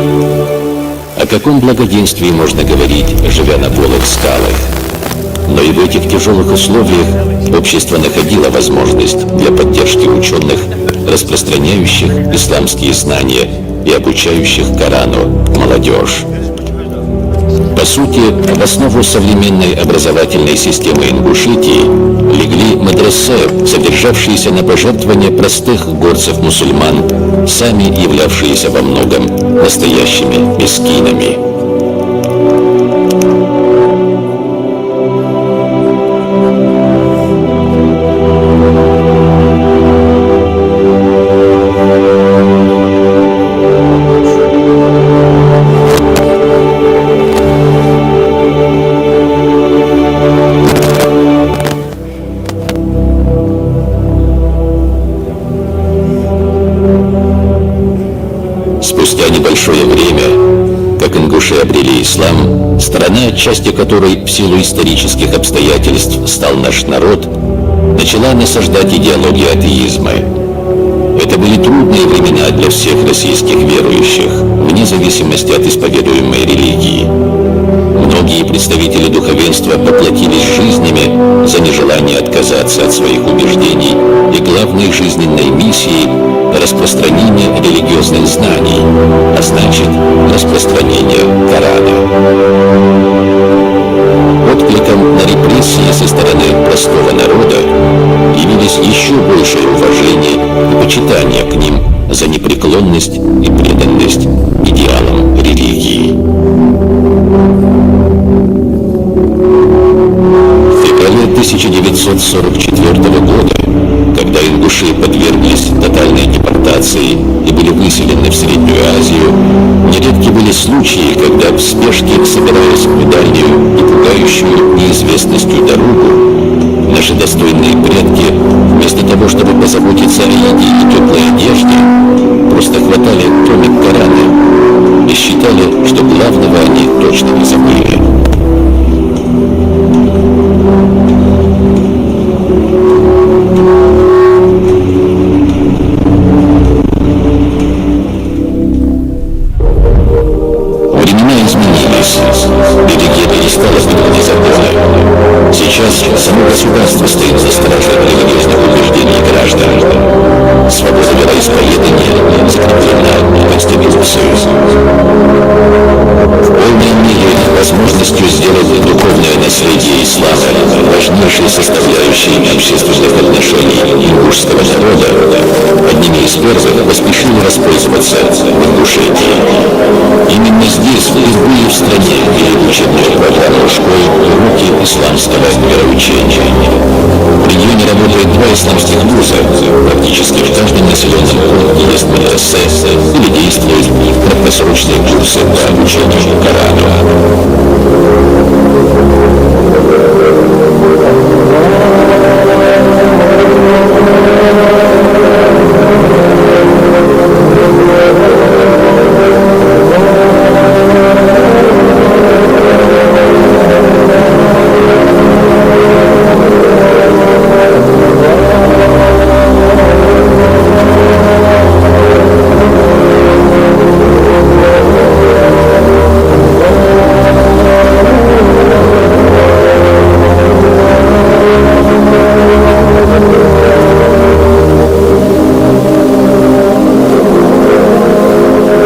О каком благоденствии можно говорить, живя на голых скалах? Но и в этих тяжелых условиях общество находило возможность для поддержки ученых, распространяющих исламские знания и обучающих Корану молодежь. По сути, в основу современной образовательной системы Ингушетии легли мадресе, содержавшиеся на пожертвования простых горцев-мусульман, сами являвшиеся во многом настоящими мискинами. Спустя небольшое время, как ингуши обрели ислам, страна, частью которой в силу исторических обстоятельств стал наш народ, начала насаждать идеологию атеизма. всех российских верующих, вне зависимости от исповедуемой религии. Многие представители духовенства поплатились жизнями за нежелание отказаться от своих убеждений и главной жизненной миссии – распространение религиозных знаний, а значит, распространение Корана. Откликом на репрессии со стороны простого народа явились еще большее уважение и почитание к ним за непреклонность и преданность идеалам религии. В феврале 1944 года, когда ингуши подверглись тотальной депортации и были выселены в Среднюю Азию, нередки были случаи, когда в спешке, собираясь в дальнюю и пугающую неизвестностью дорогу, наши достойные предки, вместо того, чтобы позаботиться о еде и теплой одежде, просто хватали томик Корана и считали, что главного они точно не забыли. Времена изменились, религия перестала быть вне закона. Сейчас само государство стоит за стражей религиозных убеждений граждан. Свобода вероисповедания закреплена Конституцией. В полной мере возможностью сделать духовное наследие ислама важнейшей составляющей общественных отношений ингушского народа, одними из первых поспешили воспользоваться в Ингушетии. Именно здесь, впервые в стране, ввели учебную программу школ уроки исламского вероучения. В регионе работает 2 исламских вуза, практически в каждом населенном пункте есть медресе или действуют краткосрочные курсы по обучению Корану.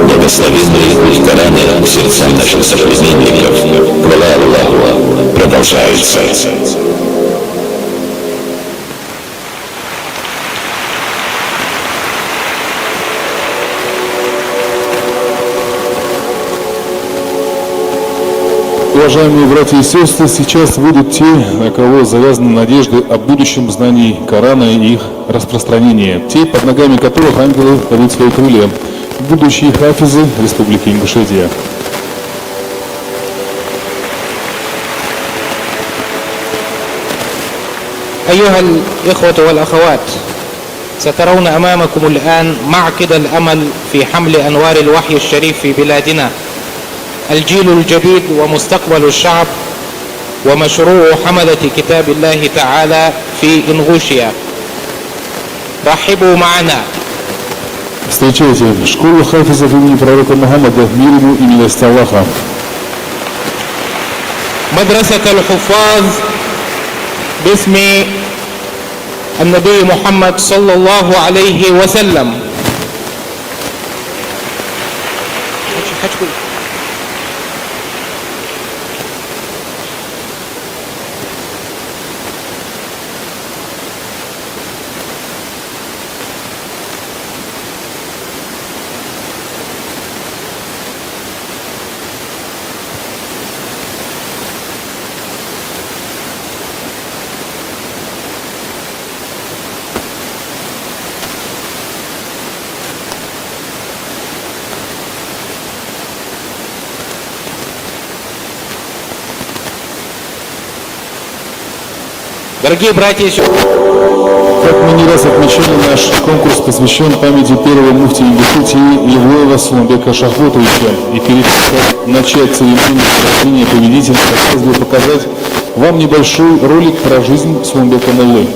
Благословенный путь Корана к сердцам наших соплеменников, хвала Аллаху, продолжается. Уважаемые братья и сестры, сейчас выйдут те, на кого завязаны надежды о будущем знании Корана и их распространения. Те, под ногами которых ангелы дадут свои крылья. Будущие хафизы Республики Ингушетия. أيها الإخوة والأخوات، سترون أمامكم الآن معقد الأمل في حمل أنوار الوحي الشريف في بلادنا، الجيل الجديد ومستقبل الشعب ومشروع حملة كتاب الله تعالى في إنغوشيا. رحبوا معنا. Встречайте школу хафизов имени пророка Мухаммада, мир ему и милость Аллаха. مدرسة الحفاظ باسم النبي محمد صلى الله عليه وسلم. Дорогие братья и сестры, Как мы не раз отмечали, наш конкурс посвящен памяти первого муфти Ингушетии Евлоева Суланбека Шахботовича. И перед тем, как начать церемонию награждения победителя, хотелось бы показать вам небольшой ролик про жизнь Суланбека Моллы.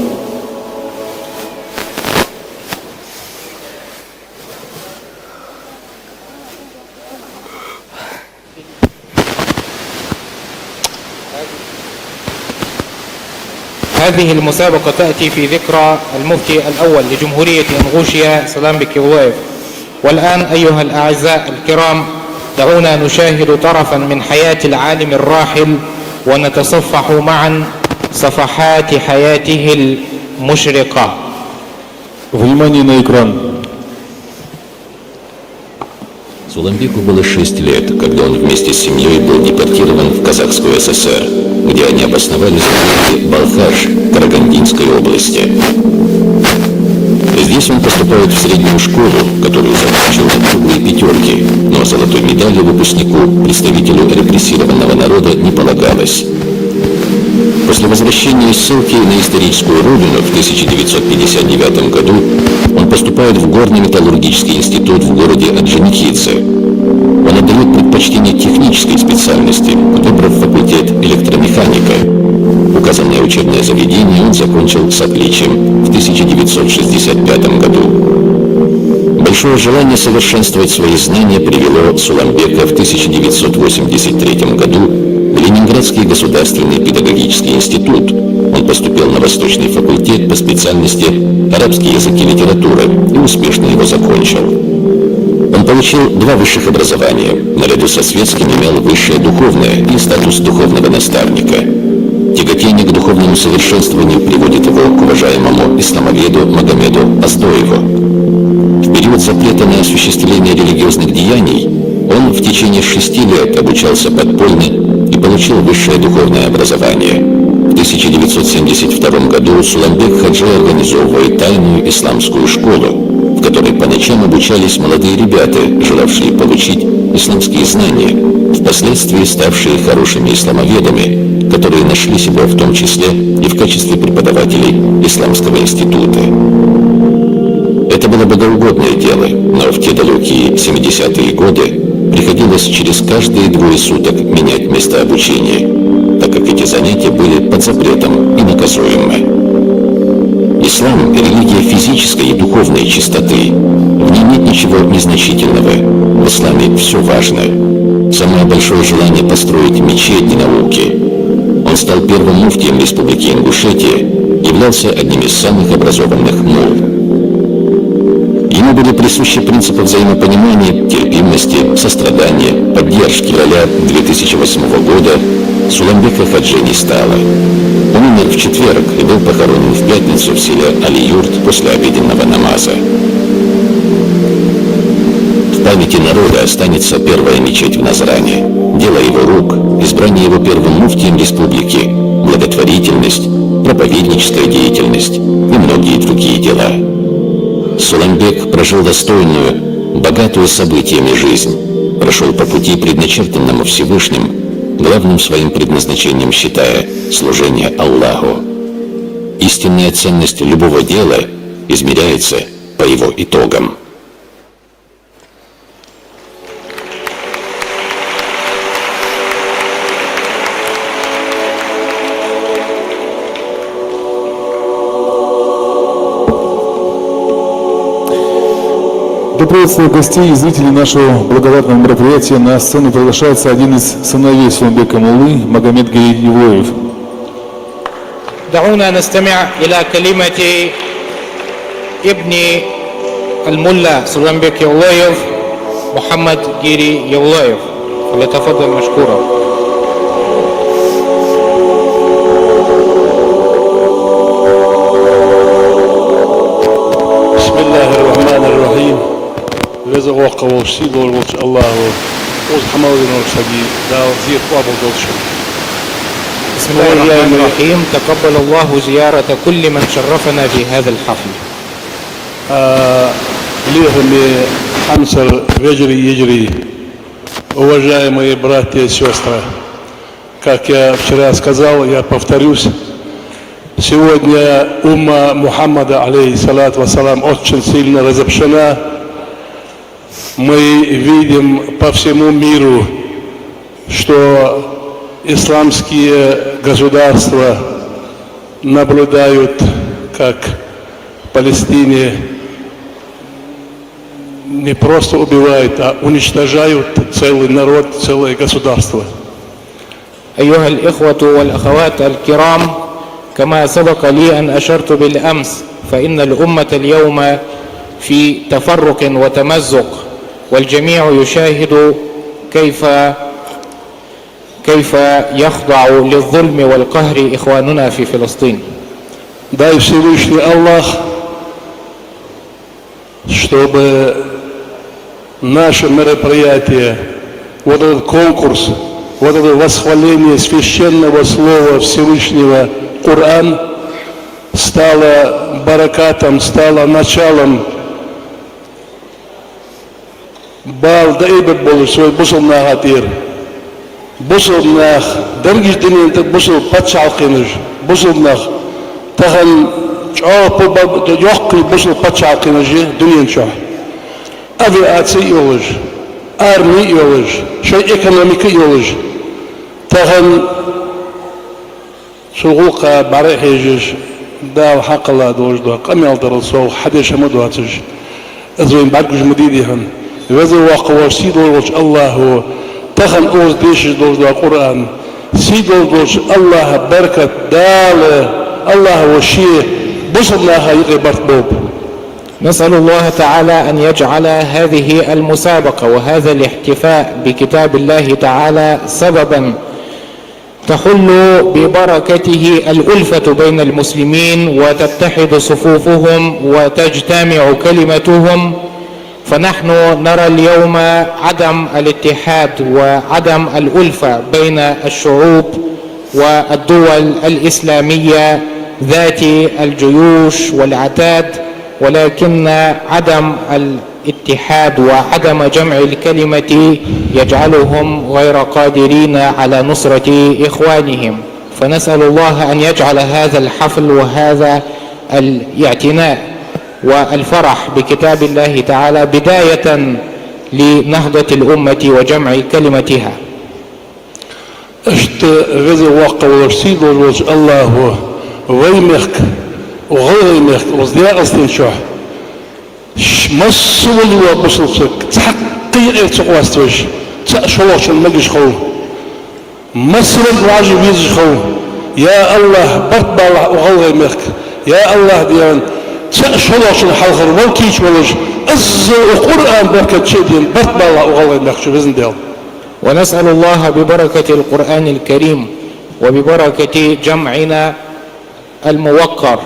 هذه المسابقة تأتي في ذكرى المفتي الأول لجمهورية إنغوشيا سلامبك يولايف. والآن أيها الأعزاء الكرام، دعونا نشاهد طرفا من حياة العالم الراحل ونتصفح معا صفحات حياته المشرقة. Внимание на экран. Суламбеку было 6 лет, когда он вместе с семьей был депортирован в Казахскую ССР, где они обосновались в городе Балхаш Карагандинской области. Здесь он поступает в среднюю школу, которую закончил на круглые пятерки, но золотой медали выпускнику, представителю репрессированного народа, не полагалось. После возвращения из ссылки на историческую родину в 1959 году он поступает в Горно-металлургический институт в городе Орджоникидзе. Он отдает предпочтение технической специальности, выбрав факультет электромеханика. Указанное учебное заведение он закончил с отличием в 1965 году. Большое желание совершенствовать свои знания привело Суламбека в 1983 году в Ленинградский государственный педагогический институт. Он поступил на Восточный факультет по специальности арабский язык и литература и успешно его закончил. Он получил 2 высших образования, наряду со светским имел высшее духовное и статус духовного наставника. Тяготение к духовному совершенствованию приводит его к уважаемому исламоведу Магомеду Оздоеву. В период запрета на осуществление религиозных деяний он в течение 6 лет обучался подпольно и получил высшее духовное образование. В 1972 году Суламбек Хаджи организовывает тайную исламскую школу, в которой по ночам обучались молодые ребята, желавшие получить исламские знания, впоследствии ставшие хорошими исламоведами, которые нашли себя в том числе и в качестве преподавателей Исламского института. Это было богоугодное дело, но в те далекие 70-е годы приходилось через каждые 2 суток менять место обучения, так как эти занятия были под запретом и наказуемы. Ислам – религия физической и духовной чистоты. В ней нет ничего незначительного. В исламе все важно. Самое большое желание построить мечеть и науки. Он стал первым муфтием Республики Ингушетия, являлся одним из самых образованных мул. Ему были присущи принципы взаимопонимания, терпимости, сострадания, поддержки. Февраля 2008 года Суламбека Хаджи не стало. Он умер в четверг и был похоронен в пятницу в селе Али-Юрт после обеденного намаза. В памяти народа останется первая мечеть в Назране, дело его рук, избрание его первым муфтием республики, благотворительность, проповедническая деятельность и многие другие дела. Суламбек прожил достойную, богатую событиями жизнь, прошел по пути, предначертанному Всевышним, главным своим предназначением считая служение Аллаху. Истинная ценность любого дела измеряется по его итогам. Для приветствия гостей и зрителей нашего благодатного мероприятия на сцену приглашается один из сыновей Суламбека Муллы, Магомед Гири Евлоев. دعونا نستمع إلى كلمة ابن الملا سلامبك يولايف محمد جيري يولايف، فليتفضل مشكورا. بسم الله الرحمن الرحيم. رزق وقوة وشيد والوش الله وز حماودين وشدي دا وزير قابل دوشن. بسم الله الرحمن الرحيم. تقبل الله زيارة كل من شرفنا في هذا الحفل. Лихами Хамсар Веджри Еджри, уважаемые братья и сестры, как я вчера сказал, я повторюсь, сегодня умма Мухаммада, алейхиссалату вассалам, очень сильно разобщена. Мы видим по всему миру, что исламские государства наблюдают, как в Палестине не просто убивают, а уничтожают целый народ, целое государство. أيها الإخوة والأخوات الكرام، كما سبق لي أن أشرت بالأمس فإن الأمة اليوم في تفرق وتمزق، والجميع يشاهد كيف يخضع للظلم والقهر إخواننا في فلسطين. Дай Всевышний Аллах, чтобы наше мероприятие, вот этот конкурс, вот это восхваление священного слова Всевышнего Коран стало баракатом, стало началом бал даибет болу свой бусулнах атир. Бусулнах, дәргиш динентек бусул патшалқиныш, бусулнах, тағын чоопы yoqqi бусул патшалқиныш, дүниен чоқ. Авиация yoluş, armi yoluş, ekonomik yoluş, tağın suğulqa barı hejиш, dal haqla dojdu, qamyaldırıl soğ, hadeşamı duatış. Azvin barguş müdidihan, vezi vaqwa sidolgoç Allahu, tağın oz deşiş dojdu Kur'an, sidolgoç Allah'a berkat dağlı, Allah'a ve şiye, busulnaha yıqibart bob. نسأل الله تعالى أن يجعل هذه المسابقة وهذا الاحتفاء بكتاب الله تعالى سببا تحل ببركته الألفة بين المسلمين وتتحد صفوفهم وتجتمع كلمتهم، فنحن نرى اليوم عدم الاتحاد وعدم الألفة بين الشعوب والدول الإسلامية ذات الجيوش والعتاد، ولكن عدم الاتحاد وعدم جمع الكلمة يجعلهم غير قادرين على نصرة إخوانهم. فنسأل الله أن يجعل هذا الحفل وهذا الاعتناء والفرح بكتاب الله تعالى بداية لنهضة الأمة وجمع كلمتها. اشت غزي واقع ورسيد ورج الله ويمخك وغيمخك وزدياء أصلين شوح مصر الوا بصلصك تحقيق تقواستوش تأشوش المجش خو مصر الراجي بيزش خو يا الله برد بالله وغيمخك يا الله ديان تأشوش الحلقر والكيش ولج أز القرآن بركة شدين برد بالله وغيمخك بإذن ديال. ونسأل الله ببركة القرآن الكريم وببركة جمعنا الموقر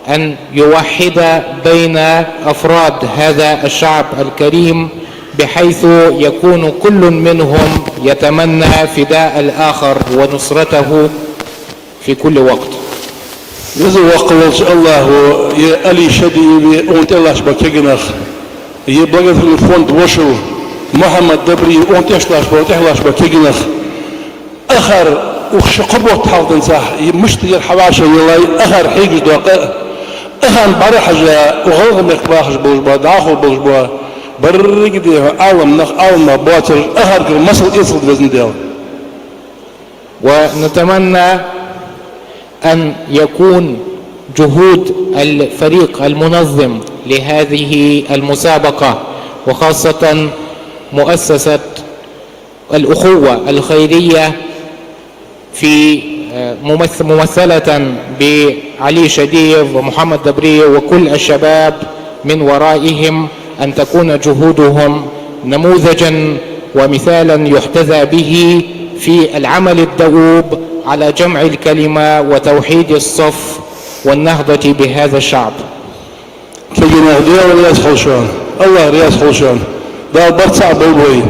أن يوحد بين أفراد هذا الشعب الكريم بحيث يكون كل منهم يتمنى فداء الآخر ونصرته في كل وقت. يزو وقلت الله يا ألي شدي وانت الله شبك يجنخ يبلغ في الفوند وشو محمد دبري وانت اشلاش بوت احلاش بك يجنخ اخر وخش قبوت حالتن صح مشتي الحواشة يلاي اخر حيج دوقاء اخر برحجة وغلغ مقباخش بوجبا داخل بوجبا برق ديه عالم نخ عالم بواتر اخر كل مصر يصل بزن ديال. ونتمنى أن يكون جهود الفريق المنظم لهذه المسابقة وخاصة مؤسسة الأخوة الخيرية في ممثلة بعلي شديد ومحمد دبري وكل الشباب من ورائهم أن تكون جهودهم نموذجا ومثالا يحتذى به في العمل الدؤوب على جمع الكلمة وتوحيد الصف والنهضة بهذا الشعب. كجنا ديال رياض خلشان الله رياض خلشان دال برتع بوي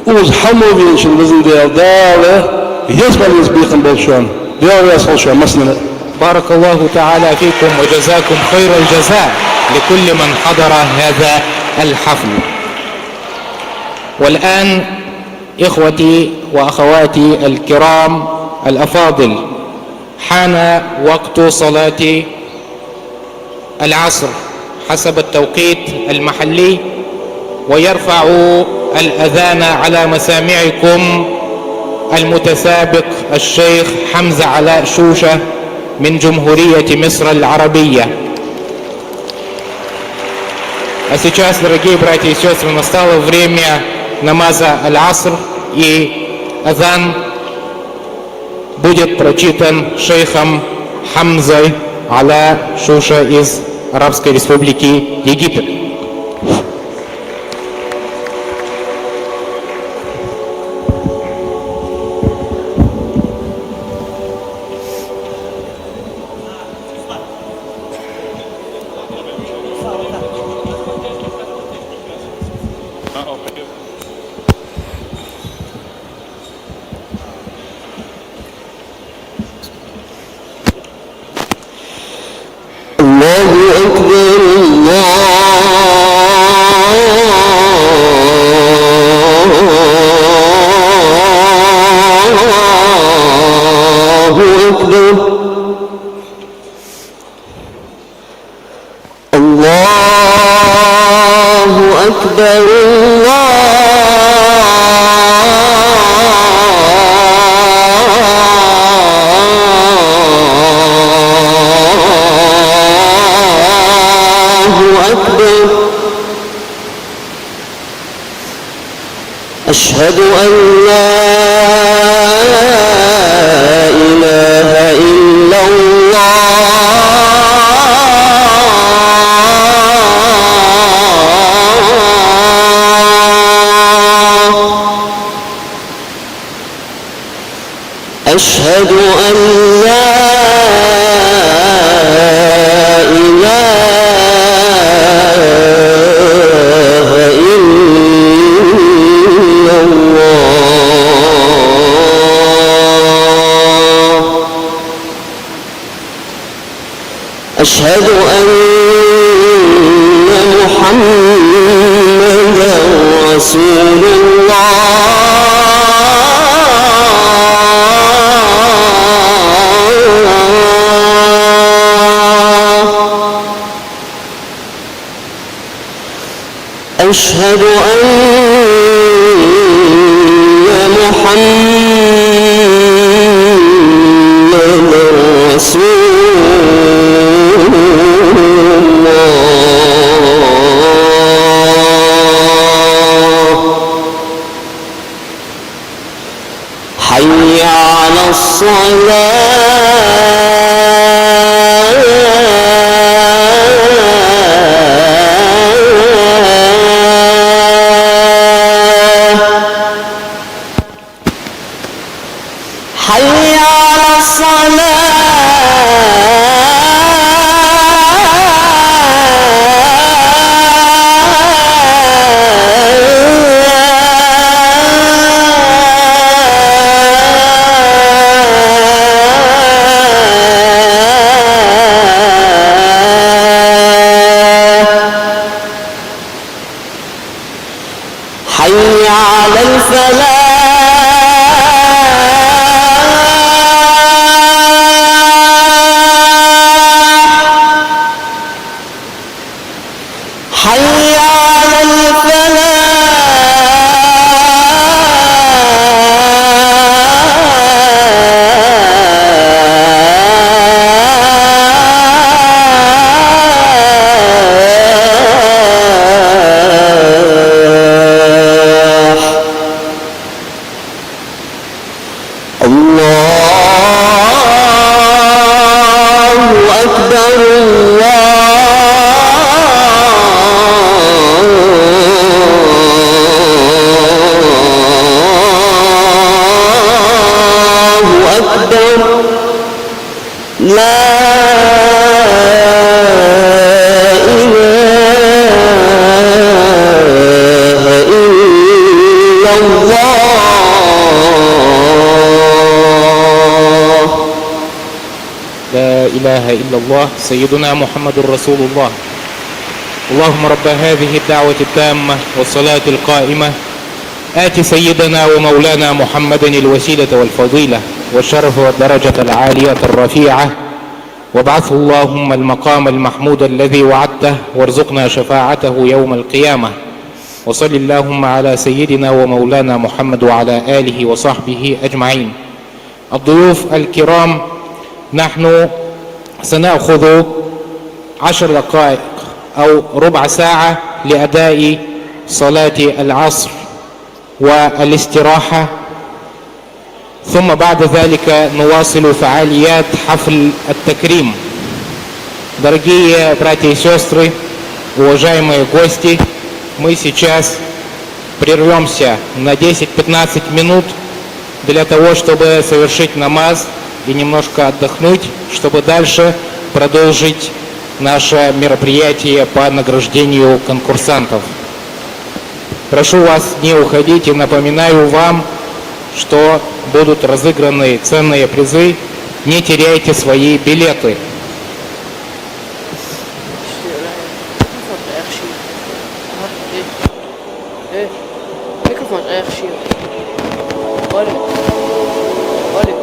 وز حمو بينش الوزن ديال دال يسمع يسبيقن بولشان ديال رياض خلشان مسنا. بارك الله تعالى فيكم وجزاكم خير الجزاء لكل من حضر هذا الحفل. والآن إخوتي وأخواتي الكرام الأفاضل، حان وقت صلاة العصر حسب التوقيت المحلي، ويرفع الأذان على مسامعكم المتسابق الشيخ حمزة علاء شوشة من جمهورية مصر العربية. А сейчас, дорогие братья и сестры, настало время намаза аль-Аср, и азан будет прочитан шейхом Хамзой Ала Шуша из Арабской Республики Египет. الله أكبر الله أكبر الله أكبر الله أكبر أشهد أن لا إله إلا الله أشهد أن لا إله إلا الله أشهد أن محمدا رسول الله أشهد أن محمدا رسول الله حي على الصلاة حي على الصلاة حي على الفلاح حي على الفلاح الله أكبر الله أكبر لا إله إلا الله لا إله إلا الله سيدنا محمد رسول الله. اللهم رب هذه الدعوة التامة والصلاة القائمة آت سيدنا ومولانا محمد الوسيلة والفضيلة والشرف والدرجة العالية الرفيعة وابعثه اللهم المقام المحمود الذي وعدته وارزقنا شفاعته يوم القيامة. وصل اللهم على سيدنا ومولانا محمد وعلى آله وصحبه أجمعين. الضيوف الكرام، نحن سنأخذ 10 دقائق أو ربع ساعة لأداء صلاة العصر والاستراحة، ثم بعد ذلك نواصل فعاليات حفل التكريم. Дорогие братья и сестры, уважаемые гости, мы сейчас прервемся на 10-15 минут для того, чтобы совершить намаз и немножко отдохнуть, чтобы дальше продолжить наше мероприятие по награждению конкурсантов. Прошу вас не уходить и напоминаю вам, что будут разыграны ценные призы. Не теряйте свои билеты. ميكروفون اخر شيء غالي غالي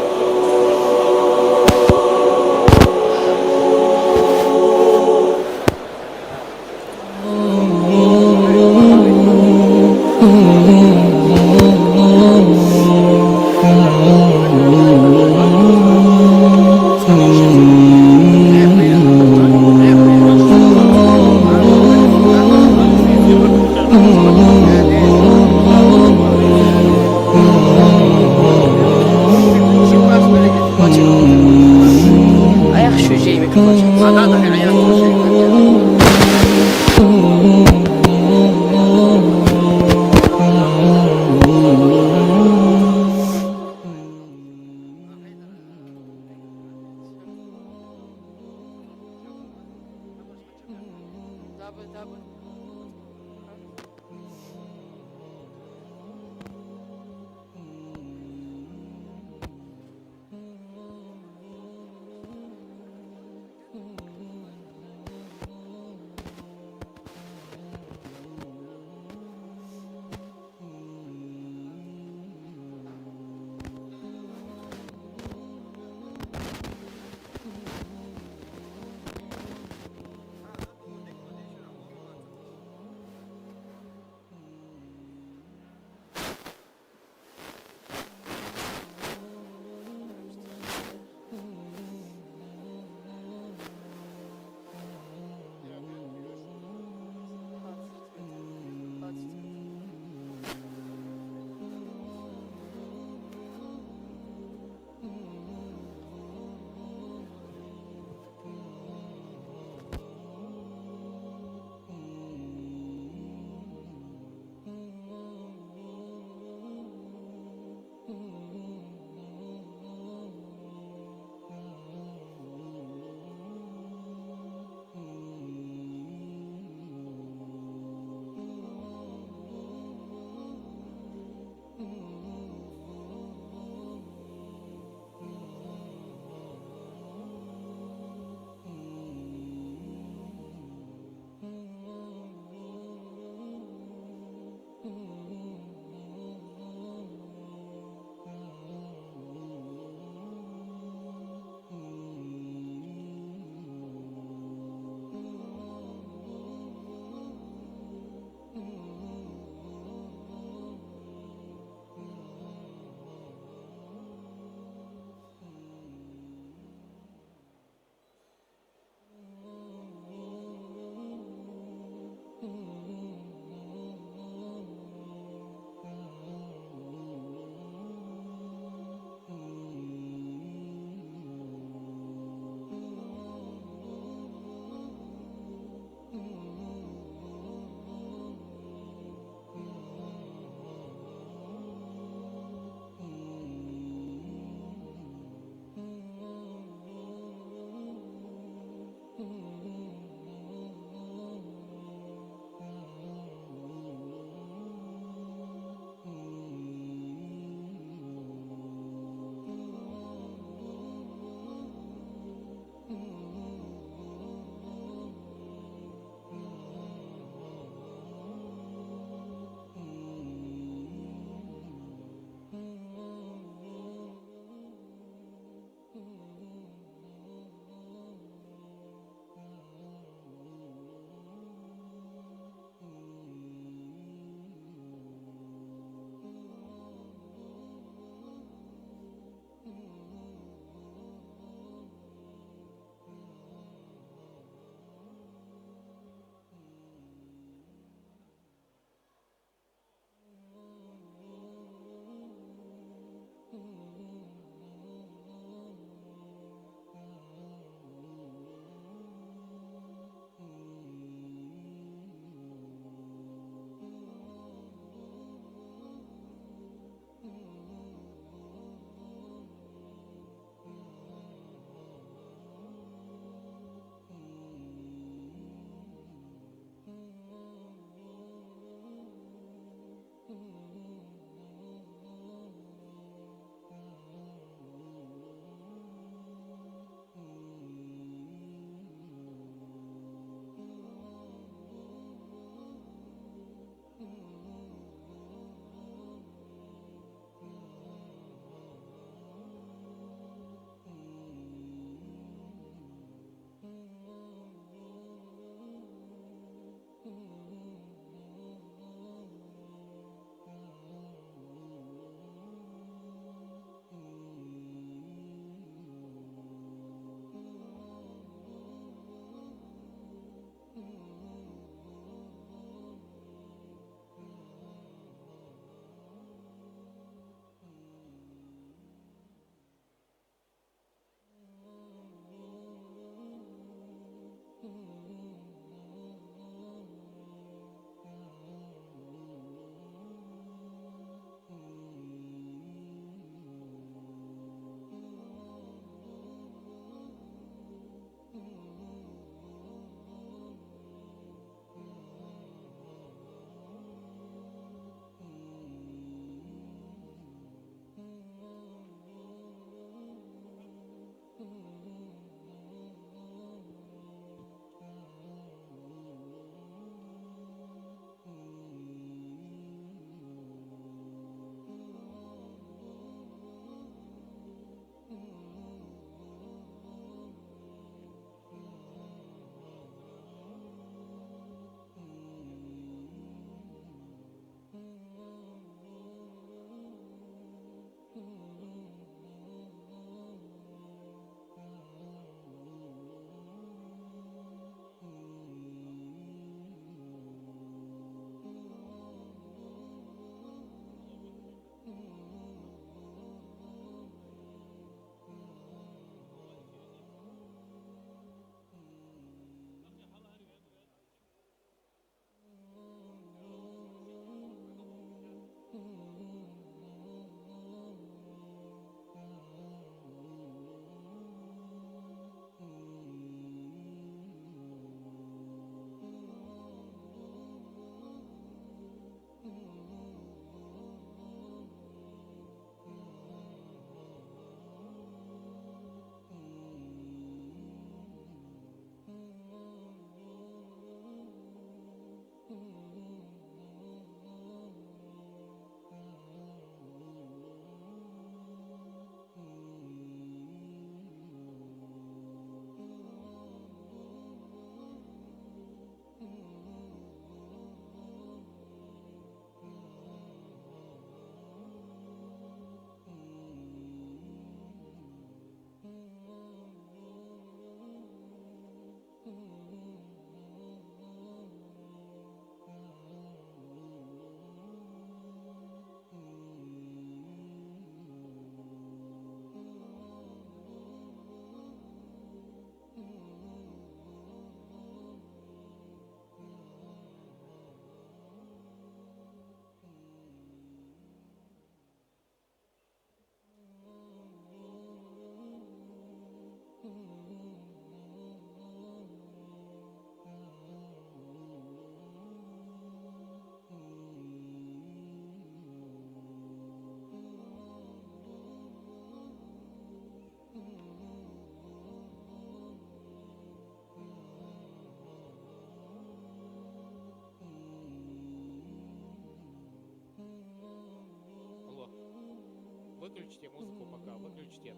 выключите музыку пока, выключите.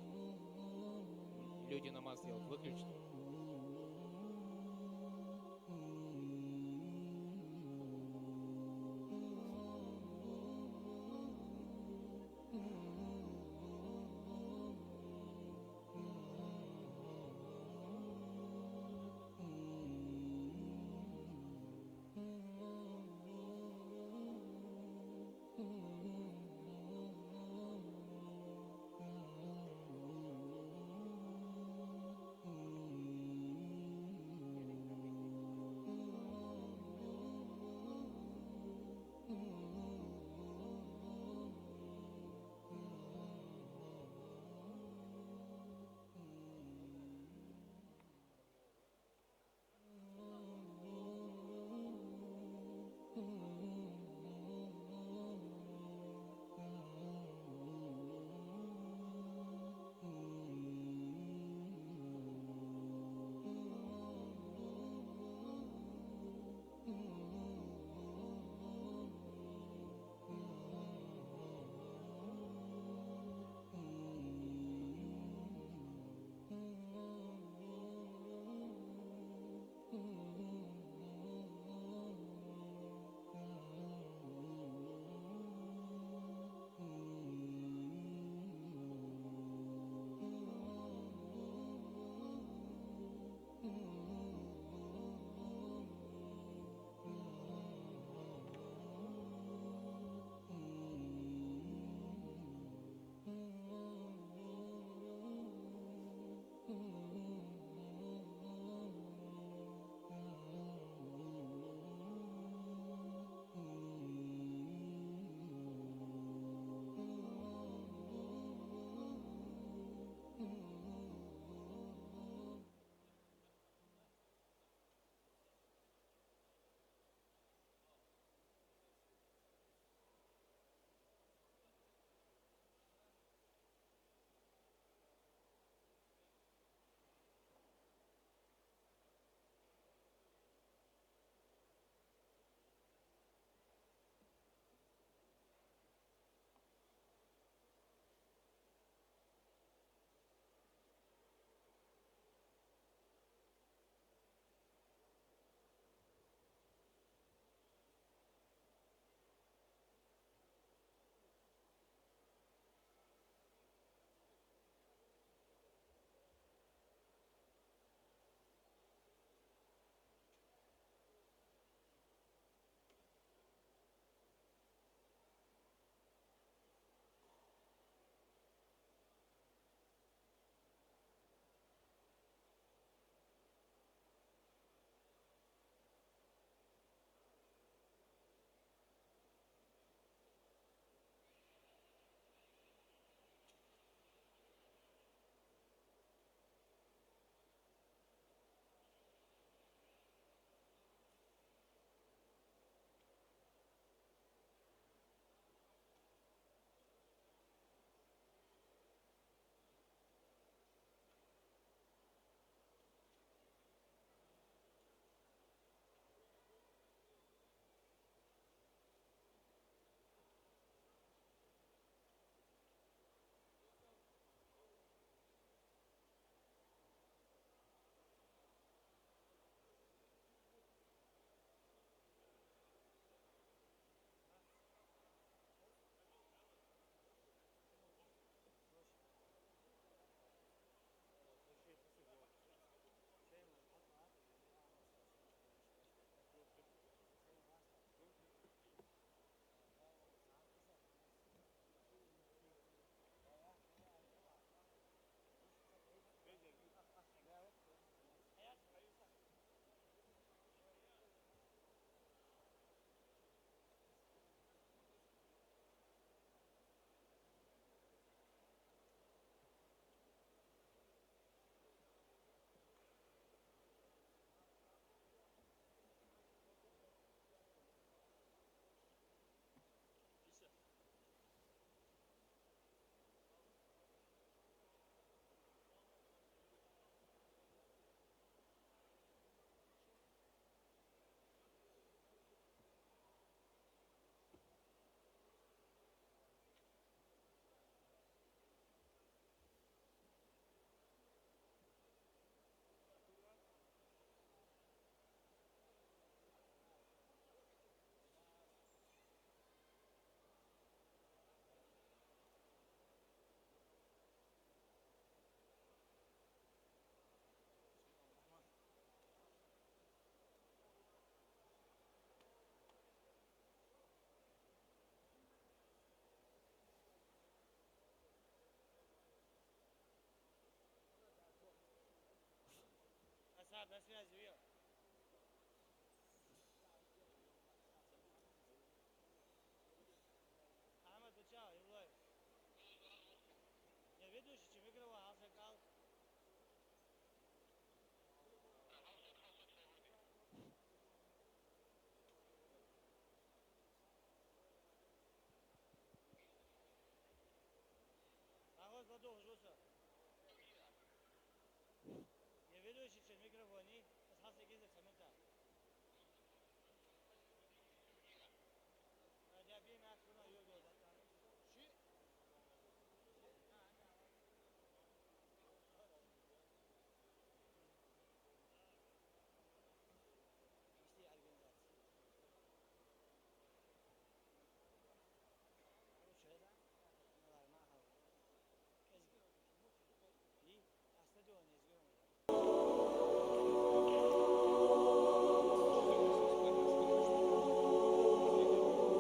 Люди намаз делают, выключите.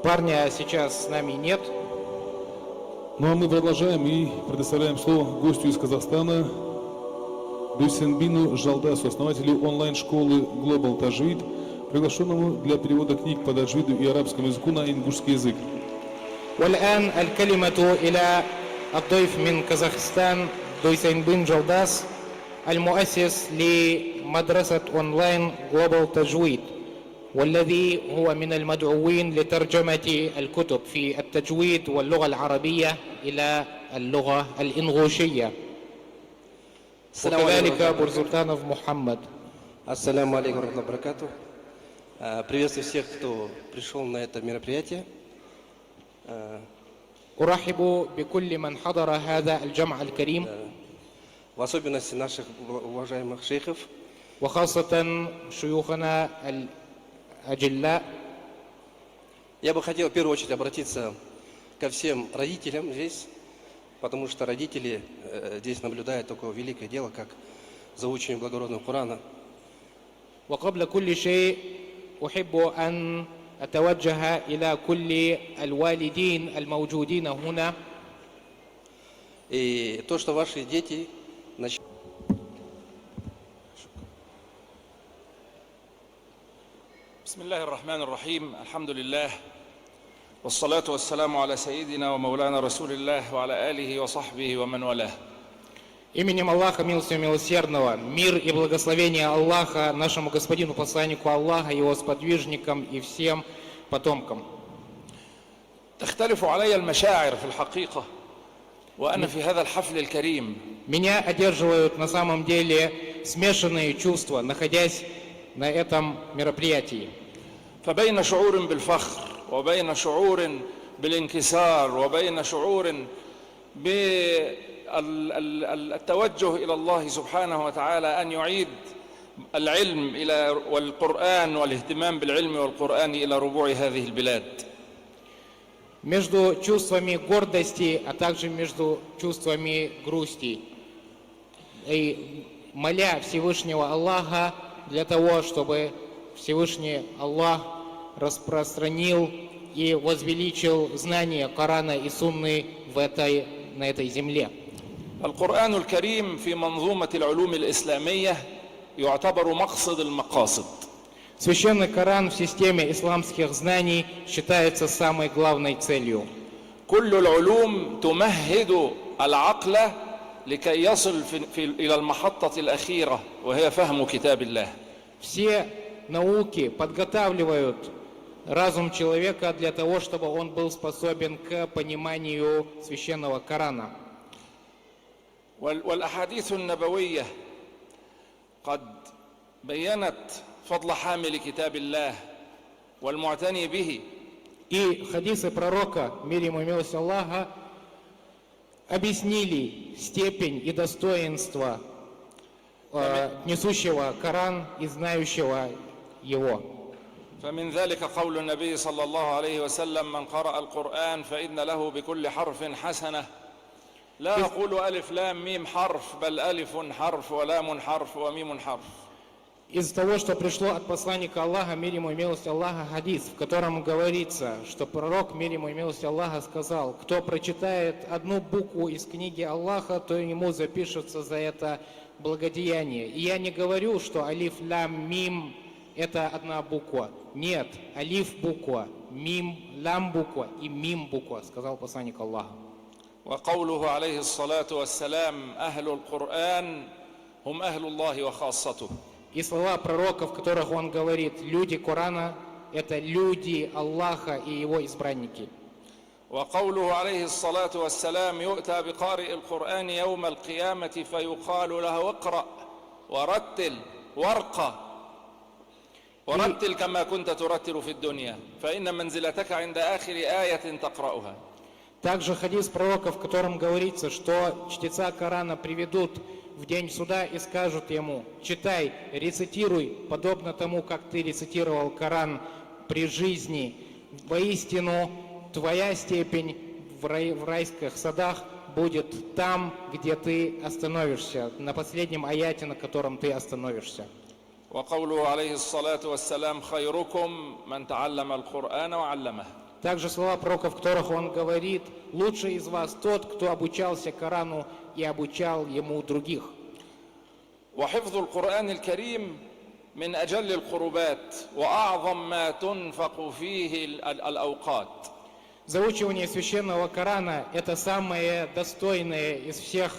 Парня сейчас с нами нет. Ну а мы продолжаем и предоставляем слово гостю из Казахстана, Дүйсенбину Жалдасу, основателю онлайн-школы Global Tajweed, приглашенному для перевода книг по таджвиду и арабскому языку на ингушский язык. والآن الكلمة إلى الضيف من كازاخستان دويسенبин Жалдас, المؤسس لمدرسة أونلاين Global Tajweed، والذي هو من المدعوين لترجمة الكتب في التجويد واللغة العربية إلى اللغة الإنغوشية. وكذلك Бурсултанов Мухаммад. Ассаляму алейкум ва баракату. Приветствую всех, кто пришел на это мероприятие. أرحب بكل من حضر هذا الجمع الكريم، В особенности наших уважаемых шейхов. وخاصة شيوخنا الأجلاء. Я бы хотел в первую очередь обратиться ко всем родителям здесь, потому что родители здесь наблюдают такое великое дело, как заучивание благородного Корана. وقبل كل شيء أحب أن أتوجه إلى كل الوالدين الموجودين هنا. И то, что ваши дети بسم الله الرحمن الرحيم. الحمد لله والصلاة والسلام على سيدنا ومولانا رسول الله وعلى آله وصحبه ومن والاه. Именем Аллаха, милостивого милосердного, мир и благословение Аллаха нашему господину посланнику Аллаха, его сподвижникам и всем потомкам. تختلف علي المشاعر في الحقيقة وأنا في هذا الحفل الكريم. Меня одерживают на самом деле смешанные чувства, находясь на этом мероприятии. فبين شعور بالفخر وبين شعور بالانكسار وبين شعور بالتوجه إلى الله سبحانه وتعالى أن يعيد العلم إلى والقرآن والاهتمام بالعلم والقرآن إلى ربوع هذه البلاد. Между чувствами гордости, а также между чувствами грусти. И моля Всевышнего Аллаха для того, чтобы Всевышний Аллах распространил и возвеличил знания Корана и Сунны на этой земле. القرآن الكريم في منظومة العلوم الإسلامية يعتبر مقصد المقاصد. Священный Коран в системе исламских знаний считается самой главной целью. كل العلوم تمهد العقل لكي يصل إلى المحطة الأخيرة وهي فهم كتاب الله. Все науки подготавливают разум человека для того, чтобы он был способен к пониманию священного Корана. والأحاديث النبوية قد بيّنت فضل حامل كتاب الله والمعتني به. И хадисы пророка, мир ему и милость Аллаха, объяснили степень и достоинство несущего Коран и знающего его. فمن ذلك قول النبي صلى الله عليه وسلم من قرأ القرآن فإن له بكل حرف حسنة لا أقول ألف لام ميم حرف بل ألف حرف ولام حرف وميم حرف. Из того, что пришло от посланника Аллаха, мир ему и милость Аллаха, хадис, в котором говорится, что пророк, мир ему и милость Аллаха, сказал: кто прочитает одну букву из книги Аллаха, то ему запишется за это благодеяние. И я не говорю, что алиф, лам, мим – это одна буква. Нет, алиф – буква, мим, лам – буква и мим – буква, сказал посланник Аллаха. وقوله عليه الصلاة والسلام أهل القرآن هم أهل الله وخاصته. И слова пророка, в которых он говорит, люди Корана – это люди Аллаха и его избранники. وقوله عليه الصلاة والسلام يؤتى بقارئ القرآن يوم القيامة فيقال له اقرأ ورتل وارقى ورتل كما كنت ترتل في الدنيا فإن منزلتك عند آخر آية تقرأها. Также хадис пророка, в котором говорится, что чтеца Корана приведут в день суда и скажут ему: читай, рецитируй, подобно тому, как ты рецитировал Коран при жизни. Воистину, твоя степень в райских садах будет там, где ты остановишься, на последнем аяте, на котором ты остановишься. وقوله عليه الصلاة والسلام خيركم من تعلم القرآن وعلمه. Также слова пророка, в которых он говорит: лучший из вас тот, кто обучался Корану и обучал ему других. وحفظ القرآن الكريم من أجل القربات وأعظم ما تنفق فيه الأوقات. Заучивание священного Корана – это самое достойное из всех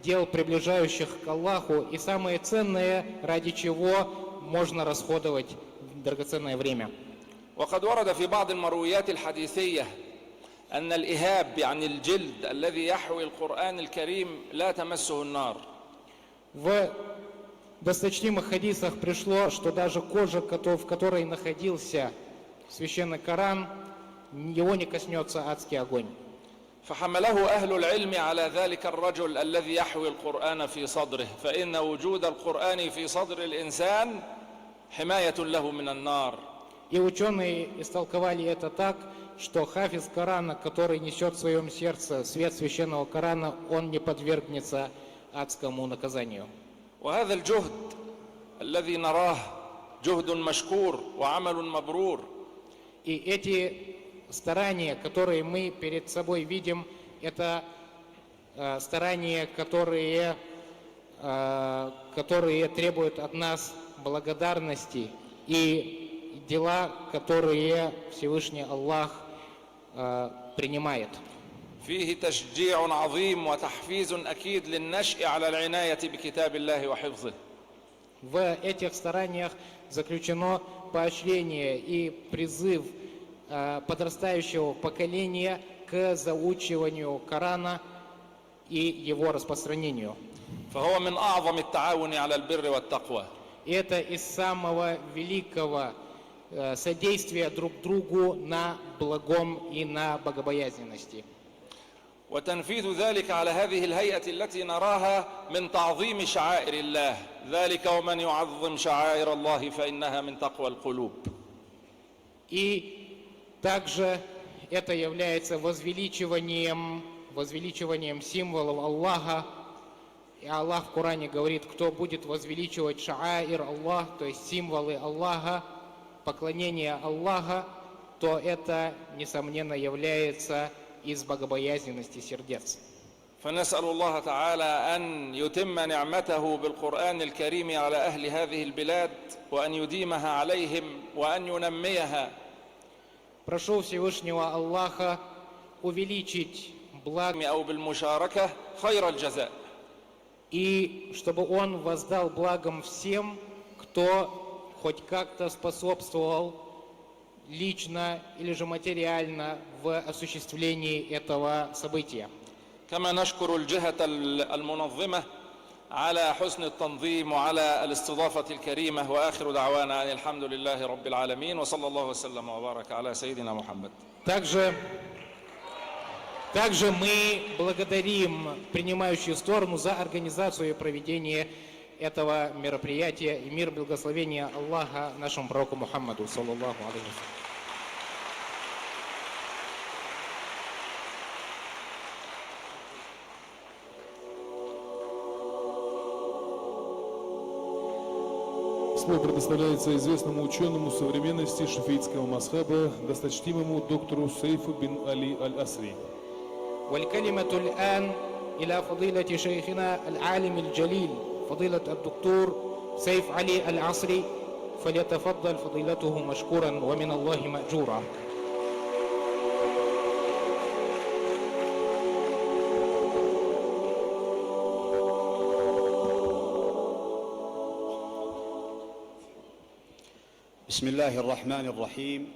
дел, приближающих к Аллаху, и самое ценное, ради чего можно расходовать драгоценное время. وقد ورد في بعض المرويات الحديثية أن الإهاب يعني الجلد الذي يحوي القرآن الكريم لا تمسه النار. В досточтимых хадисах пришло, что даже кожа, в которой находился священный Коран, его не коснется адский огонь. فحمله أهل العلم على ذلك الرجل الذي يحوي القرآن في صدره فإن وجود القرآن في صدر الإنسان حماية له من النار. И ученые истолковали это так, что хафиз Корана, который несет в своем сердце свет священного Корана, он не подвергнется адскому наказанию. وهذا الجهد الذي نراه جهد مشكور وعمل مبرور. И эти старания, которые мы перед собой видим, это старания, которые требуют от нас благодарности, и дела, которые Всевышний Аллах принимает. فيه تشجيع عظيم وتحفيز أكيد للنشء على العناية بكتاب الله وحفظه. В этих стараниях заключено поощрение и призыв подрастающего поколения к заучиванию Корана и его распространению. فهو من أعظم التعاون على البر والتقوى. И это из самого великого содействия друг другу на благом и на богобоязненности. وتنفيذ ذلك على هذه الهيئة التي نراها من تعظيم شعائر الله ذلك ومن يعظم شعائر الله فإنها من تقوى القلوب. И также это является возвеличиванием символов Аллаха. И Аллах в Коране говорит: кто будет возвеличивать шааир Аллах, то есть символы Аллаха, поклонение Аллаха, то это, несомненно, является из богобоязненности сердец. فنسأل الله تعالى أن يتم نعمته بالقرآن الكريم على أهل هذه البلاد وأن يديمها عليهم وأن ينميها. Прошу Всевышнего Аллаха увеличить благо أو بالمشاركة خير الجزاء. И чтобы Он воздал благом всем, кто хоть как-то способствовал лично или же материально в осуществлении этого события. كما نشكر الجهة المنظمة على حسن التنظيم وعلى الاستضافة الكريمة وآخر دعوانا أن الحمد لله رب العالمين وصلى الله وسلم وبارك على سيدنا محمد. Также мы благодарим принимающую сторону за организацию и проведение этого мероприятия, и мир благословения Аллаха нашему пророку Мухаммаду, саллаллаху алейхи ва саллям. Слово предоставляется известному ученому современности шафиитского мазхаба, досточтимому доктору Сейфу бин Али аль-Асри. والكلمة الآن إلى فضيلة شيخنا العالم الجليل فضيلة الدكتور سيف علي العصري فليتفضل فضيلته مشكورا ومن الله مأجورا. بسم الله الرحمن الرحيم.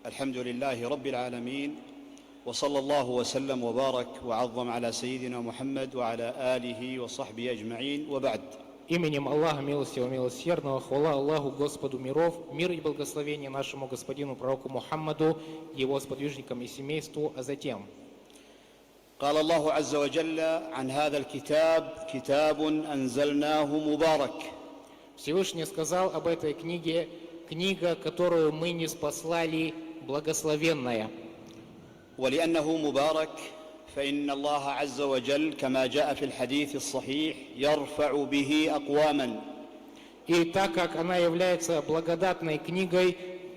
الحمد لله رب العالمين، وصلى الله وسلم وبارك وعظم على سيدنا محمد وعلى آله وصحبه أجمعين، وبعد. Именем Аллаха Милостивого Милосердного, хвала Аллаху Господу миров, мир и благословение нашему Господину Пророку Мухаммаду, его сподвижникам и семейству, а затем. قال الله عز وجل عن هذا الكتاب: كتاب أنزلناه مبارك. Всевышний сказал об этой книге: книга, которую мы ниспослали, благословенная. ولأنه مبارك فإن الله عز وجل كما جاء في الحديث الصحيح يرفع به أقواما. И так как она является благодатной книгой,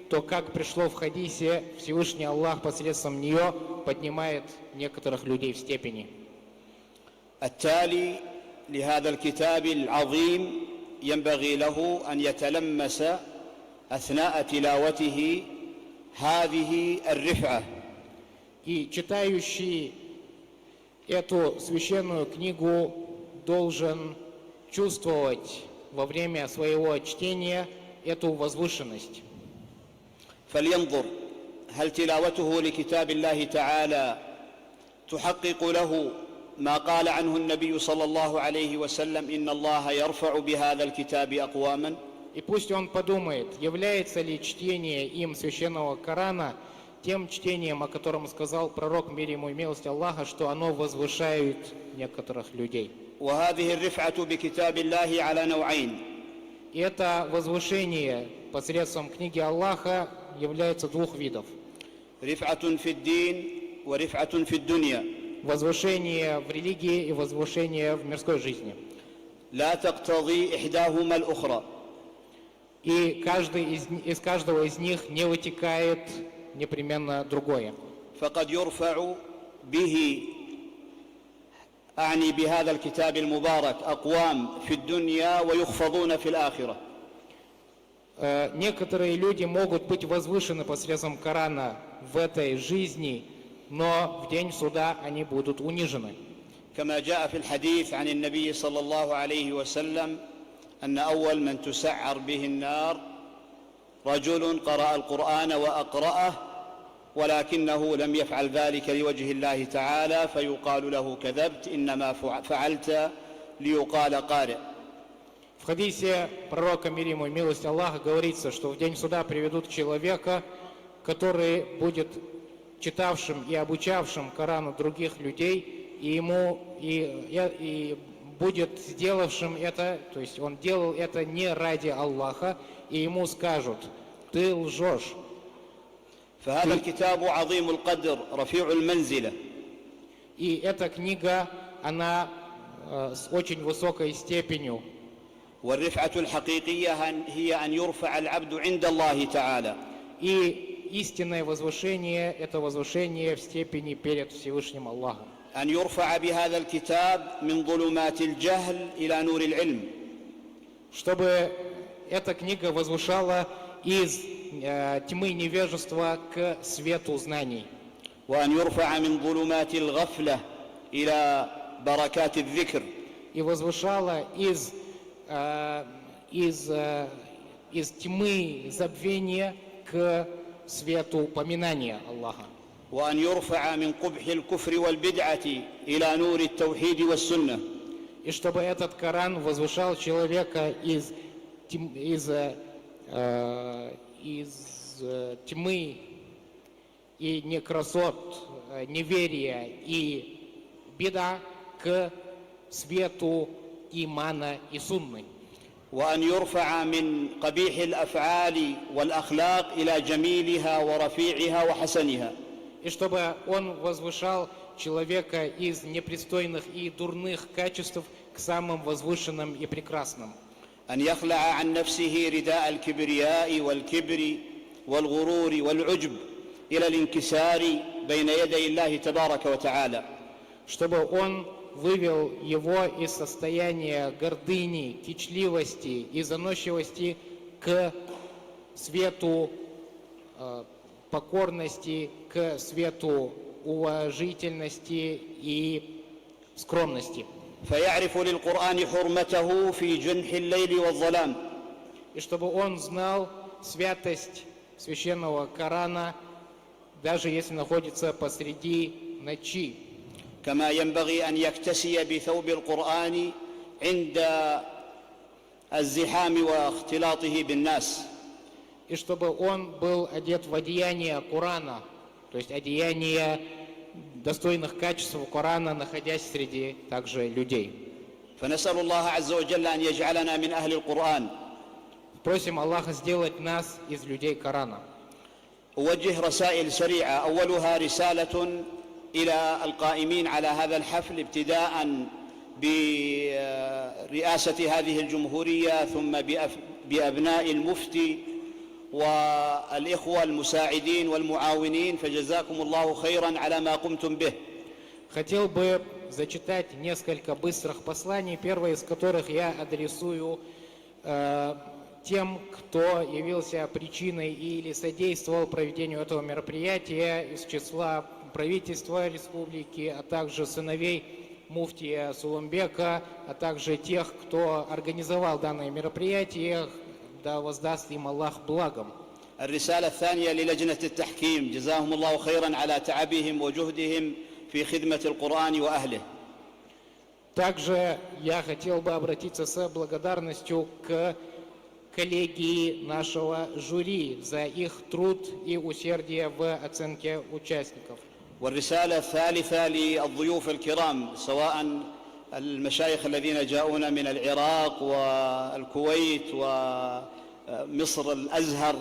то, как пришло в хадисе, Всевышний Аллах посредством нее поднимает некоторых людей в степени. التالي لهذا الكتاب العظيم ينبغي له أن يتلمس أثناء تلاوته هذه الرفعة. И читающий эту священную книгу должен чувствовать во время своего чтения эту возвышенность. فلينظر هل تلاوته لكتاب الله تعالى تحقق له ما قال عنه النبي صلى الله عليه وسلم: إن الله يرفع بهذا الكتاب أقواما. И пусть он подумает, является ли чтение им священного Корана тем чтением, о котором сказал пророк, мир ему и милость Аллаха, что оно возвышает некоторых людей. وهذه الرفعة بكتاب الله على نوعين. И это возвышение посредством книги Аллаха является двух видов. رفعة في الدين ورفعة في الدنيا. Возвышение в религии и возвышение в мирской жизни. لا تقتضي إحداهما الأخرى. И из каждого из них не вытекает непременно другое. فقد يرفع به أعني بهذا الكتاب المبارك أقوام في الدنيا ويخفضون في الآخرة. Некоторые люди могут быть возвышены посредством Корана в этой жизни, но в день суда они будут унижены. كما جاء في الحديث عن النبي صلى الله عليه وسلم أن أول من تسعر به النار رجل قرأ القرآن وأقرأه ولكنه لم يفعل ذلك لوجه الله تعالى فيقال له: كذبت، إنما فعلت ليقال قارئ. В хадисе пророка, мир ему и милость Аллаха, говорится, что в день суда приведут человека, который будет читавшим и обучавшим Корану других людей, и будет сделавшим это, то есть он делал это не ради Аллаха, и ему скажут: ты лжешь. فهذا الكتاب عظيم القدر رفيع المنزلة. И эта книга, она с очень высокой степенью. والرفعة الحقيقية هي أن يرفع العبد عند الله تعالى. И истинное возвышение – это возвышение в степени перед Всевышним Аллахом. أن يرفع بهذا الكتاب من ظلمات الجهل إلى نور العلم. Чтобы эта книга возвышала из тьмы невежества к свету знаний. وأن يرفع من ظلمات الغفلة إلى بركات الذكر. И возвышала из тьмы забвения к свету поминания Аллаха. وأن يرفع من قبح الكفر والبدعة إلى نور التوحيد والسنة. И чтобы этот Коран возвышал человека из тьмы и некрасот, неверия и беда к свету имана и сунны. وأن يرفع من قبيح الأفعال والأخلاق إلى جميلها ورفيعها وحسنها. И чтобы он возвышал человека из непристойных и дурных качеств к самым возвышенным и прекрасным. أن يخلع عن نفسه رداء الكبرياء والكبر والغرور والعجب إلى الانكسار بين يدي الله تبارك وتعالى. Чтобы он вывел его из состояния гордыни, кичливости и заносчивости к свету покорности, к свету уважительности и скромности. فيعرف للقرآن حرمته في جنح الليل والظلام. И чтобы он знал святость священного Корана, даже если находится посреди ночи. كما ينبغي أن يكتسي بثوب القرآن عند الزحام واختلاطه بالناس. И чтобы он был одет в одеяние Корана, то есть одеяние достойных качеств Корана, находясь среди также людей. فنسأل الله عز وجل أن يجعلنا من أهل القرآن. Просим Аллаха сделать нас из людей Корана. أوجه رسائل سريعة، أولها رسالة إلى القائمين على هذا الحفل ابتداء برئاسة هذه الجمهورية ثم بأبناء المفتي والإخوة المساعدين والمعاونين، فجزاكم الله خيرا على ما قمتم به. Хотел бы зачитать несколько быстрых посланий, первое из которых я адресую тем, кто явился причиной или содействовал проведению этого мероприятия из числа правительства республики, а также сыновей муфтия Сулумбека, а также тех, кто организовал данное мероприятие. Да воздаст им Аллах благом. الرسالة الثانية للجنة التحكيم، جزاهم الله خيرا على تعبهم وجهدهم في خدمة القرآن وأهله. Также я хотел бы обратиться с благодарностью к коллегии нашего жюри за их труд и усердие в оценке участников. والرسالة الثالثة للضيوف الكرام، سواء المشايخ الذين جاءونا من العراق والكويت ومصر الأزهر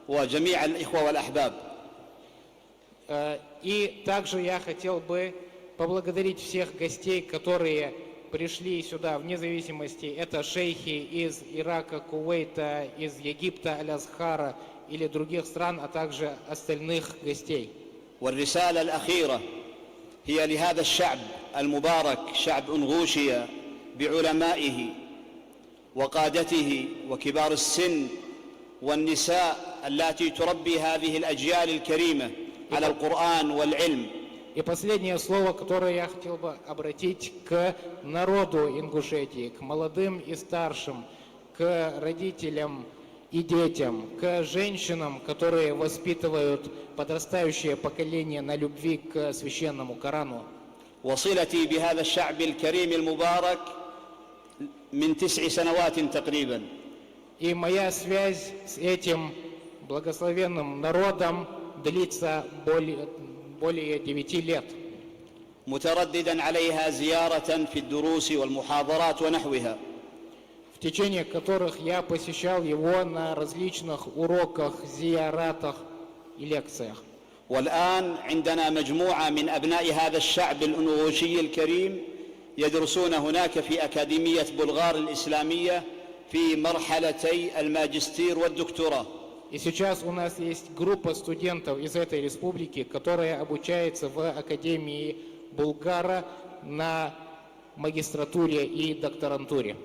وجميع الإخوة والأحباب. И также я хотел бы поблагодарить всех гостей, которые пришли сюда вне зависимости. Это шейхи из Ирака, Кувейта, из Египта, Аль-Азхара или других стран, а также остальных гостей. والرسالة الأخيرة هي لهذا الشعب المبارك، شعب أنغوشيا، بعلمائه وقادته وكبار السن والنساء اللاتي تربي هذه الأجيال الكريمة على القرآن والعلم. И последнее слово, которое я хотел бы обратить к народу Ингушетии, к молодым и старшим, к родителям и детям, к женщинам, которые воспитывают подрастающее поколение на любви к священному Корану. وصلتي بهذا الشعب الكريم المبارك من 9 سنوات تقريبا. И моя связь с этим благословенным народом длится более 9 лет. مترددا عليها زيارة في الدروس والمحاضرات ونحوها. В течение которых я посещал его на различных уроках, зияратах и лекциях. والآن عندنا مجموعة من أبناء هذا الشعب الأنغوشي الكريم يدرسون هناك في أكاديمية بلغار الإسلامية في مرحلتي الماجستير والدكتوراه. И сейчас у нас есть группа студентов из этой республики, которая обучается в Академии Булгара на магистратуре и докторантуре.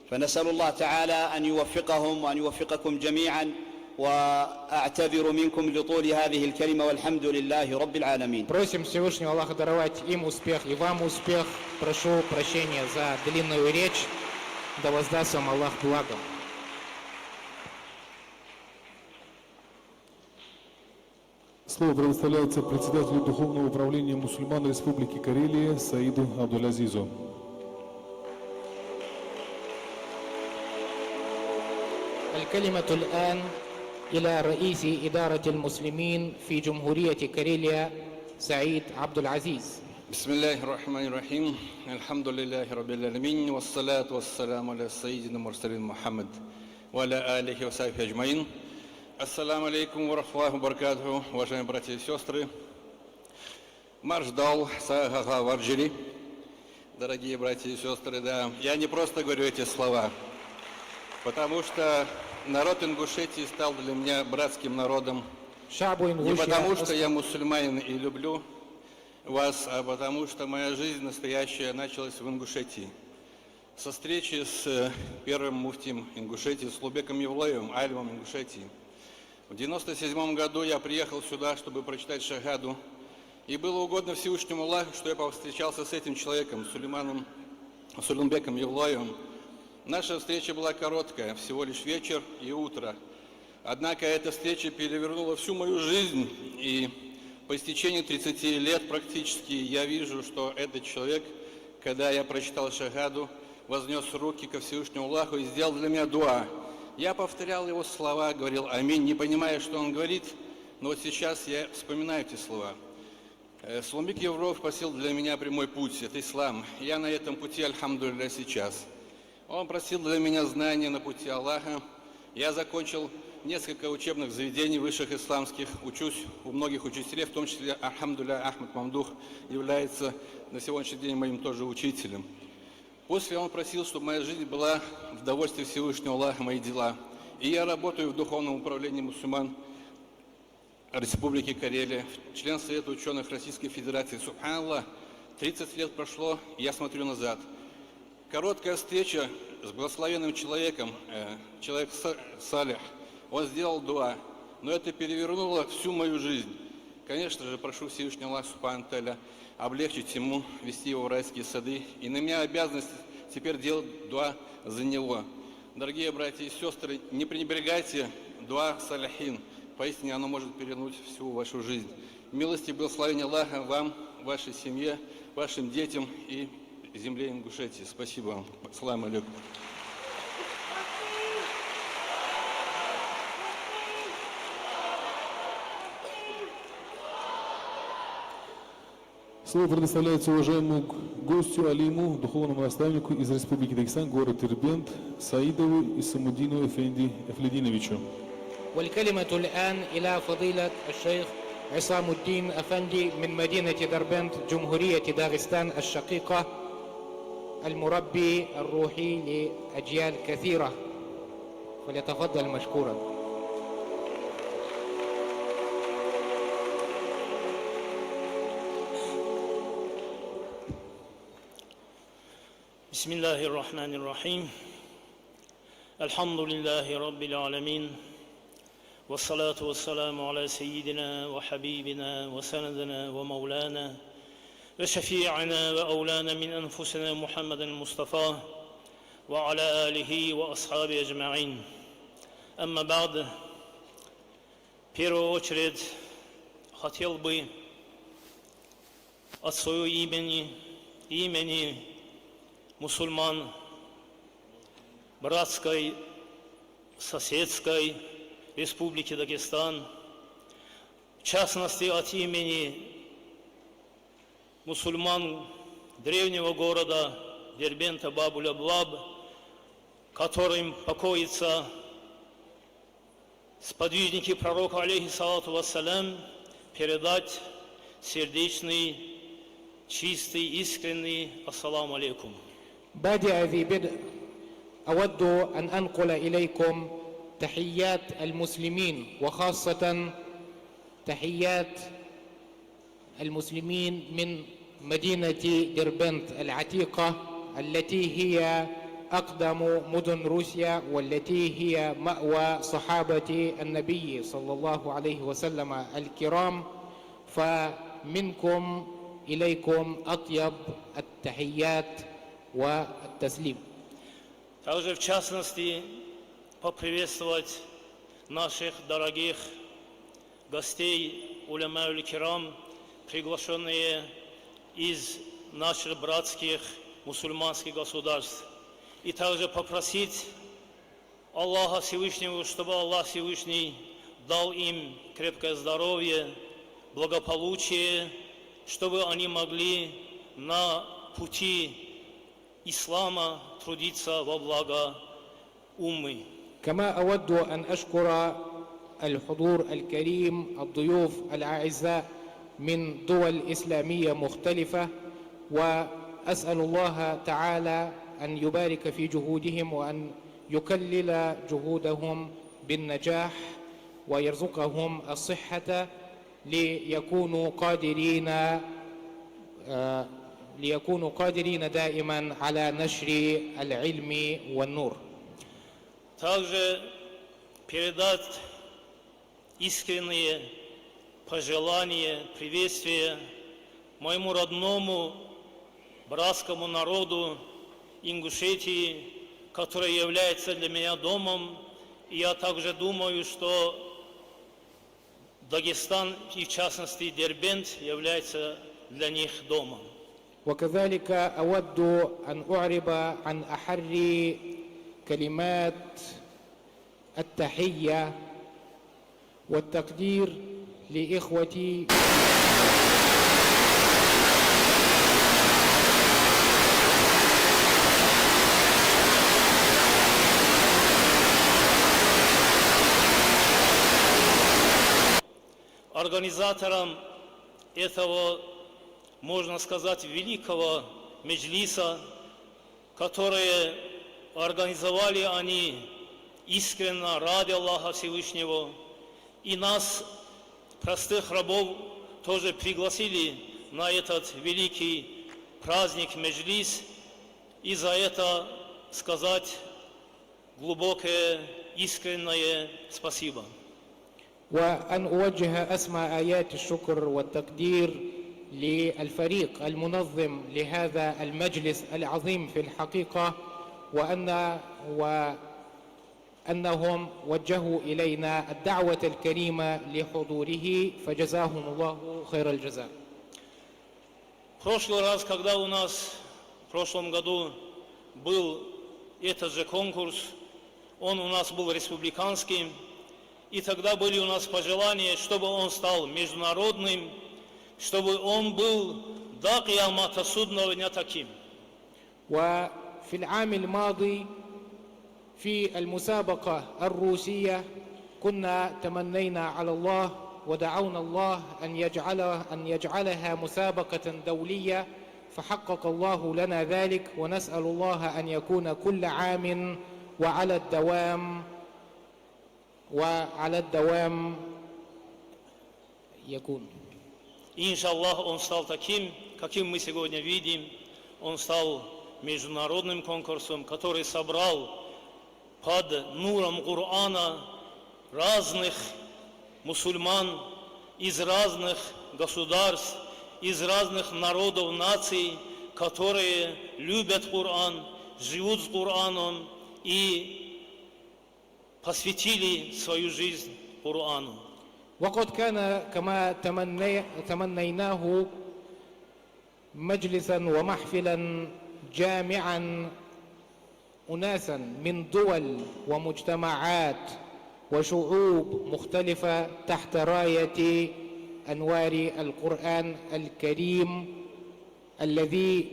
فنسأل الله تعالى أن يوفقهم وأن يوفقكم جميعا، وأعتذر منكم لطول هذه الكلمة والحمد لله رب العالمين. Просим Всевышнего Аллаха даровать им успех и вам успех. Прошу прощения за длинную речь. Да воздаст вам Аллах благом. Слово предоставляется председателю Духовного управления мусульман Республики Карелия Саиду Абдуль-Азизу. الكلمة الآن إلى رئيس إدارة المسلمين في جمهورية كاريليا سعيد عبد العزيز. بسم الله الرحمن الرحيم. الحمد لله رب العالمين والصلاة والسلام على سيدنا المرسلين محمد وعلى آله وصحبه أجمعين. Ассаламу алейкум ва рахматуллахи ва баракатуху, уважаемые братья и сестры. Марждал Сагага Варджили, дорогие братья и сестры, да, я не просто говорю эти слова, потому что народ Ингушетии стал для меня братским народом. Не потому, что я мусульманин и люблю вас, потому что моя жизнь настоящая началась в Ингушетии. Со встречи с первым муфтием Ингушетии, с Лубеком Евлоевым, алимом Ингушетии. В 1997 году я приехал сюда, чтобы прочитать шагаду. И было угодно Всевышнему Аллаху, что я повстречался с этим человеком, Сулейманбеком Евлоевым. Наша встреча была короткая, всего лишь вечер и утро. Однако эта встреча перевернула всю мою жизнь, и по истечении 30 лет практически я вижу, что этот человек, когда я прочитал шагаду, вознес руки ко Всевышнему Аллаху и сделал для меня дуа. Я повторял его слова, говорил аминь, не понимая, что он говорит, но вот сейчас я вспоминаю эти слова. Сулейманбек Евлоев просил для меня прямой путь, это ислам. Я на этом пути, альхамдулилля, сейчас. Он просил для меня знания на пути Аллаха. Я закончил несколько учебных заведений высших исламских, учусь у многих учителей, в том числе, альхамдулилля, Ахмад Мамдух является на сегодняшний день моим тоже учителем. После он просил, чтобы моя жизнь была в довольстве Всевышнего Аллаха, мои дела. И я работаю в Духовном управлении мусульман Республики Карелия, член Совета ученых Российской Федерации. Субханаллах, 30 лет прошло, и я смотрю назад. Короткая встреча с благословенным человеком, человек Салих, он сделал дуа, но это перевернуло всю мою жизнь. Конечно же, прошу Всевышнего Аллаха Субхану Тааля облегчить ему, вести его в райские сады. И на меня обязанность теперь делать дуа за него. Дорогие братья и сестры, не пренебрегайте дуа салихин. Поистине оно может перевернуть всю вашу жизнь. Милости и благословения Аллаха вам, вашей семье, вашим детям и земле Ингушетии. Спасибо вам. Ассаламу алейкум. Слово предоставляется уважаемому гостю, алиму, духовному наставнику из Республики Дагестан, город Дербент, Саидову Исамуддину Эфлединовичу. والكلمة الآن إلى فضيلة الشيخ عصام الدين أفندي من مدينة دربنت جمهورية داغستان الشقيقة المربي الروحي لأجيال كثيرة فليتفضل مشكورا. بسم الله الرحمن الرحيم الحمد لله رب العالمين والصلاة والسلام على سيدنا وحبيبنا وسندنا ومولانا وشفيعنا وأولانا من أنفسنا محمد المصطفى وعلى آله وأصحابه أجمعين. أما بعد, в первую очередь хотел бы от своего имени мусульман братской, соседской Республики Дагестан, в частности от имени мусульман древнего города Дербента Бабуль-Аблаб, которым покоятся сподвижники пророка, алейхиссалату вассалям, передать сердечный, чистый, искренний ассаламу алейкум. بادئ ذي بدء أود أن أنقل إليكم تحيات المسلمين وخاصة تحيات المسلمين من مدينة دربنت العتيقة التي هي أقدم مدن روسيا والتي هي مأوى صحابة النبي صلى الله عليه وسلم الكرام فمنكم إليكم أطيب التحيات والتسليم. Также в частности поприветствовать наших дорогих гостей, уляма-уль-кирам, приглашенные из наших братских мусульманских государств. И также попросить Аллаха Всевышнего, чтобы Аллах Всевышний дал им крепкое здоровье, благополучие, чтобы они могли на пути ислама трудиться во благо уммы. كما أود أن أشكر الحضور الكريم الضيوف الأعزاء من دول إسلامية مختلفة وأسأل الله تعالى أن يبارك في جهودهم وأن يكلل جهودهم بالنجاح ويرزقهم الصحة ليكونوا قادرين ليكونوا قادرين دائما على نشر العلم والنور. Также передать искренние пожелания, приветствия моему родному братскому народу Ингушетии, который является для меня домом. И я также думаю, что Дагестан, и в частности Дербент, является для них домом. وكذلك أود أن أعرب عن أحر كلمات التحية والتقدير لإخوتي Организатором этого, можно сказать, великого меджлиса, которые организовали они искренне ради Аллаха Всевышнего, и нас, простых рабов, тоже пригласили на этот великий праздник меджлис, и за это сказать глубокое искреннее спасибо. وأن أوجه أسمى آيات الشكر والتقدير للفريق المنظم لهذا المجلس العظيم في الحقيقة وأنهم وجهوا إلينا الدعوة الكريمة لحضوره فجزاهم الله خير الجزاء. В прошлый раз, когда у нас в прошлом году был этот же конкурс, он у нас был республиканский, и тогда были у нас пожелания, чтобы он стал международным, чтобы он был до киямата судного дня таким. وفي العام الماضي في المسابقة الروسية كنا تمنينا على الله ودعونا الله أن يجعلها مسابقة دولية فحقق الله لنا ذلك ونسأل الله أن يكون كل عام وعلى الدوام يكون. Иншаллах, он стал таким, каким мы сегодня видим. Он стал международным конкурсом, который собрал под нуром Корана разных мусульман из разных государств, из разных народов, наций, которые любят Коран, живут с Кораном и посвятили свою жизнь Корану. وقد كان كما تمنيناه مجلسا ومحفلا جامعا أناسا من دول ومجتمعات وشعوب مختلفة تحت راية أنوار القرآن الكريم الذي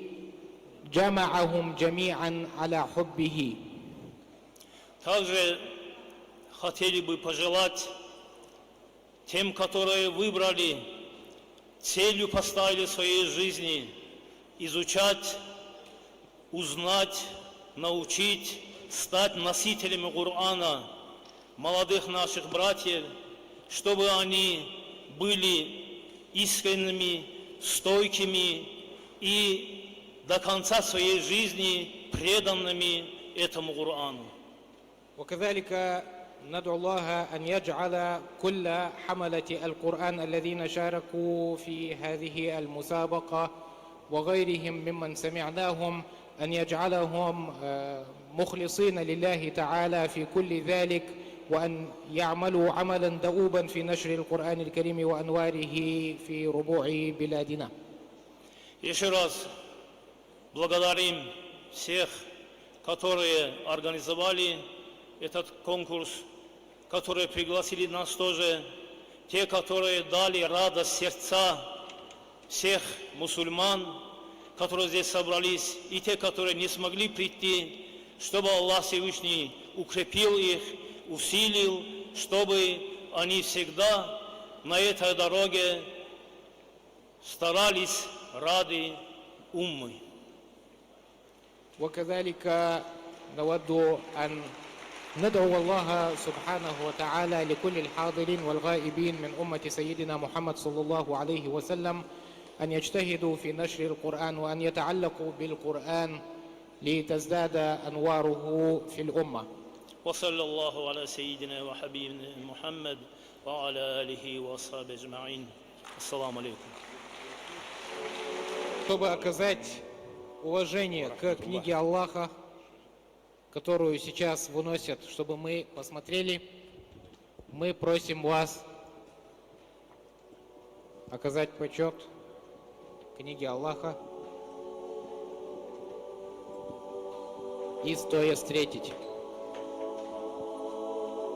جمعهم جميعا على حبه. Также хотели бы пожелать тем, которые выбрали, целью поставили в своей жизни изучать, узнать, научить, стать носителями Корана, молодых наших братьев, чтобы они были искренними, стойкими и до конца своей жизни преданными этому Корану. وكذلك ندعو الله أن يجعل كل حملة القرآن الذين شاركوا في هذه المسابقة وغيرهم ممن سمعناهم أن يجعلهم مخلصين لله تعالى في كل ذلك وأن يعملوا عملا دؤوبا في نشر القرآن الكريم وأنواره في ربوع بلادنا. Еще раз благодарим всех, которые организовали этот конкурс, которые пригласили нас тоже, те, которые дали радость сердца всех мусульман, которые здесь собрались, и те, которые не смогли прийти, чтобы Аллах Всевышний укрепил их, усилил, чтобы они всегда на этой дороге старались ради уммы. وكذلك نود أن ندعو الله سبحانه وتعالى لكل الحاضرين والغائبين من أمة سيدنا محمد صلى الله عليه وسلم أن يجتهدوا في نشر القرآن وأن يتعلقوا بالقرآن لتزداد أنواره في الأمة. وصلى الله على سيدنا وحبيبنا محمد وعلى آله وأصحابه أجمعين. السلام عليكم. Чтобы оказать уважение к книге Аллаха, которую сейчас выносят, чтобы мы посмотрели, мы просим вас оказать почет книге Аллаха и стоя встретить.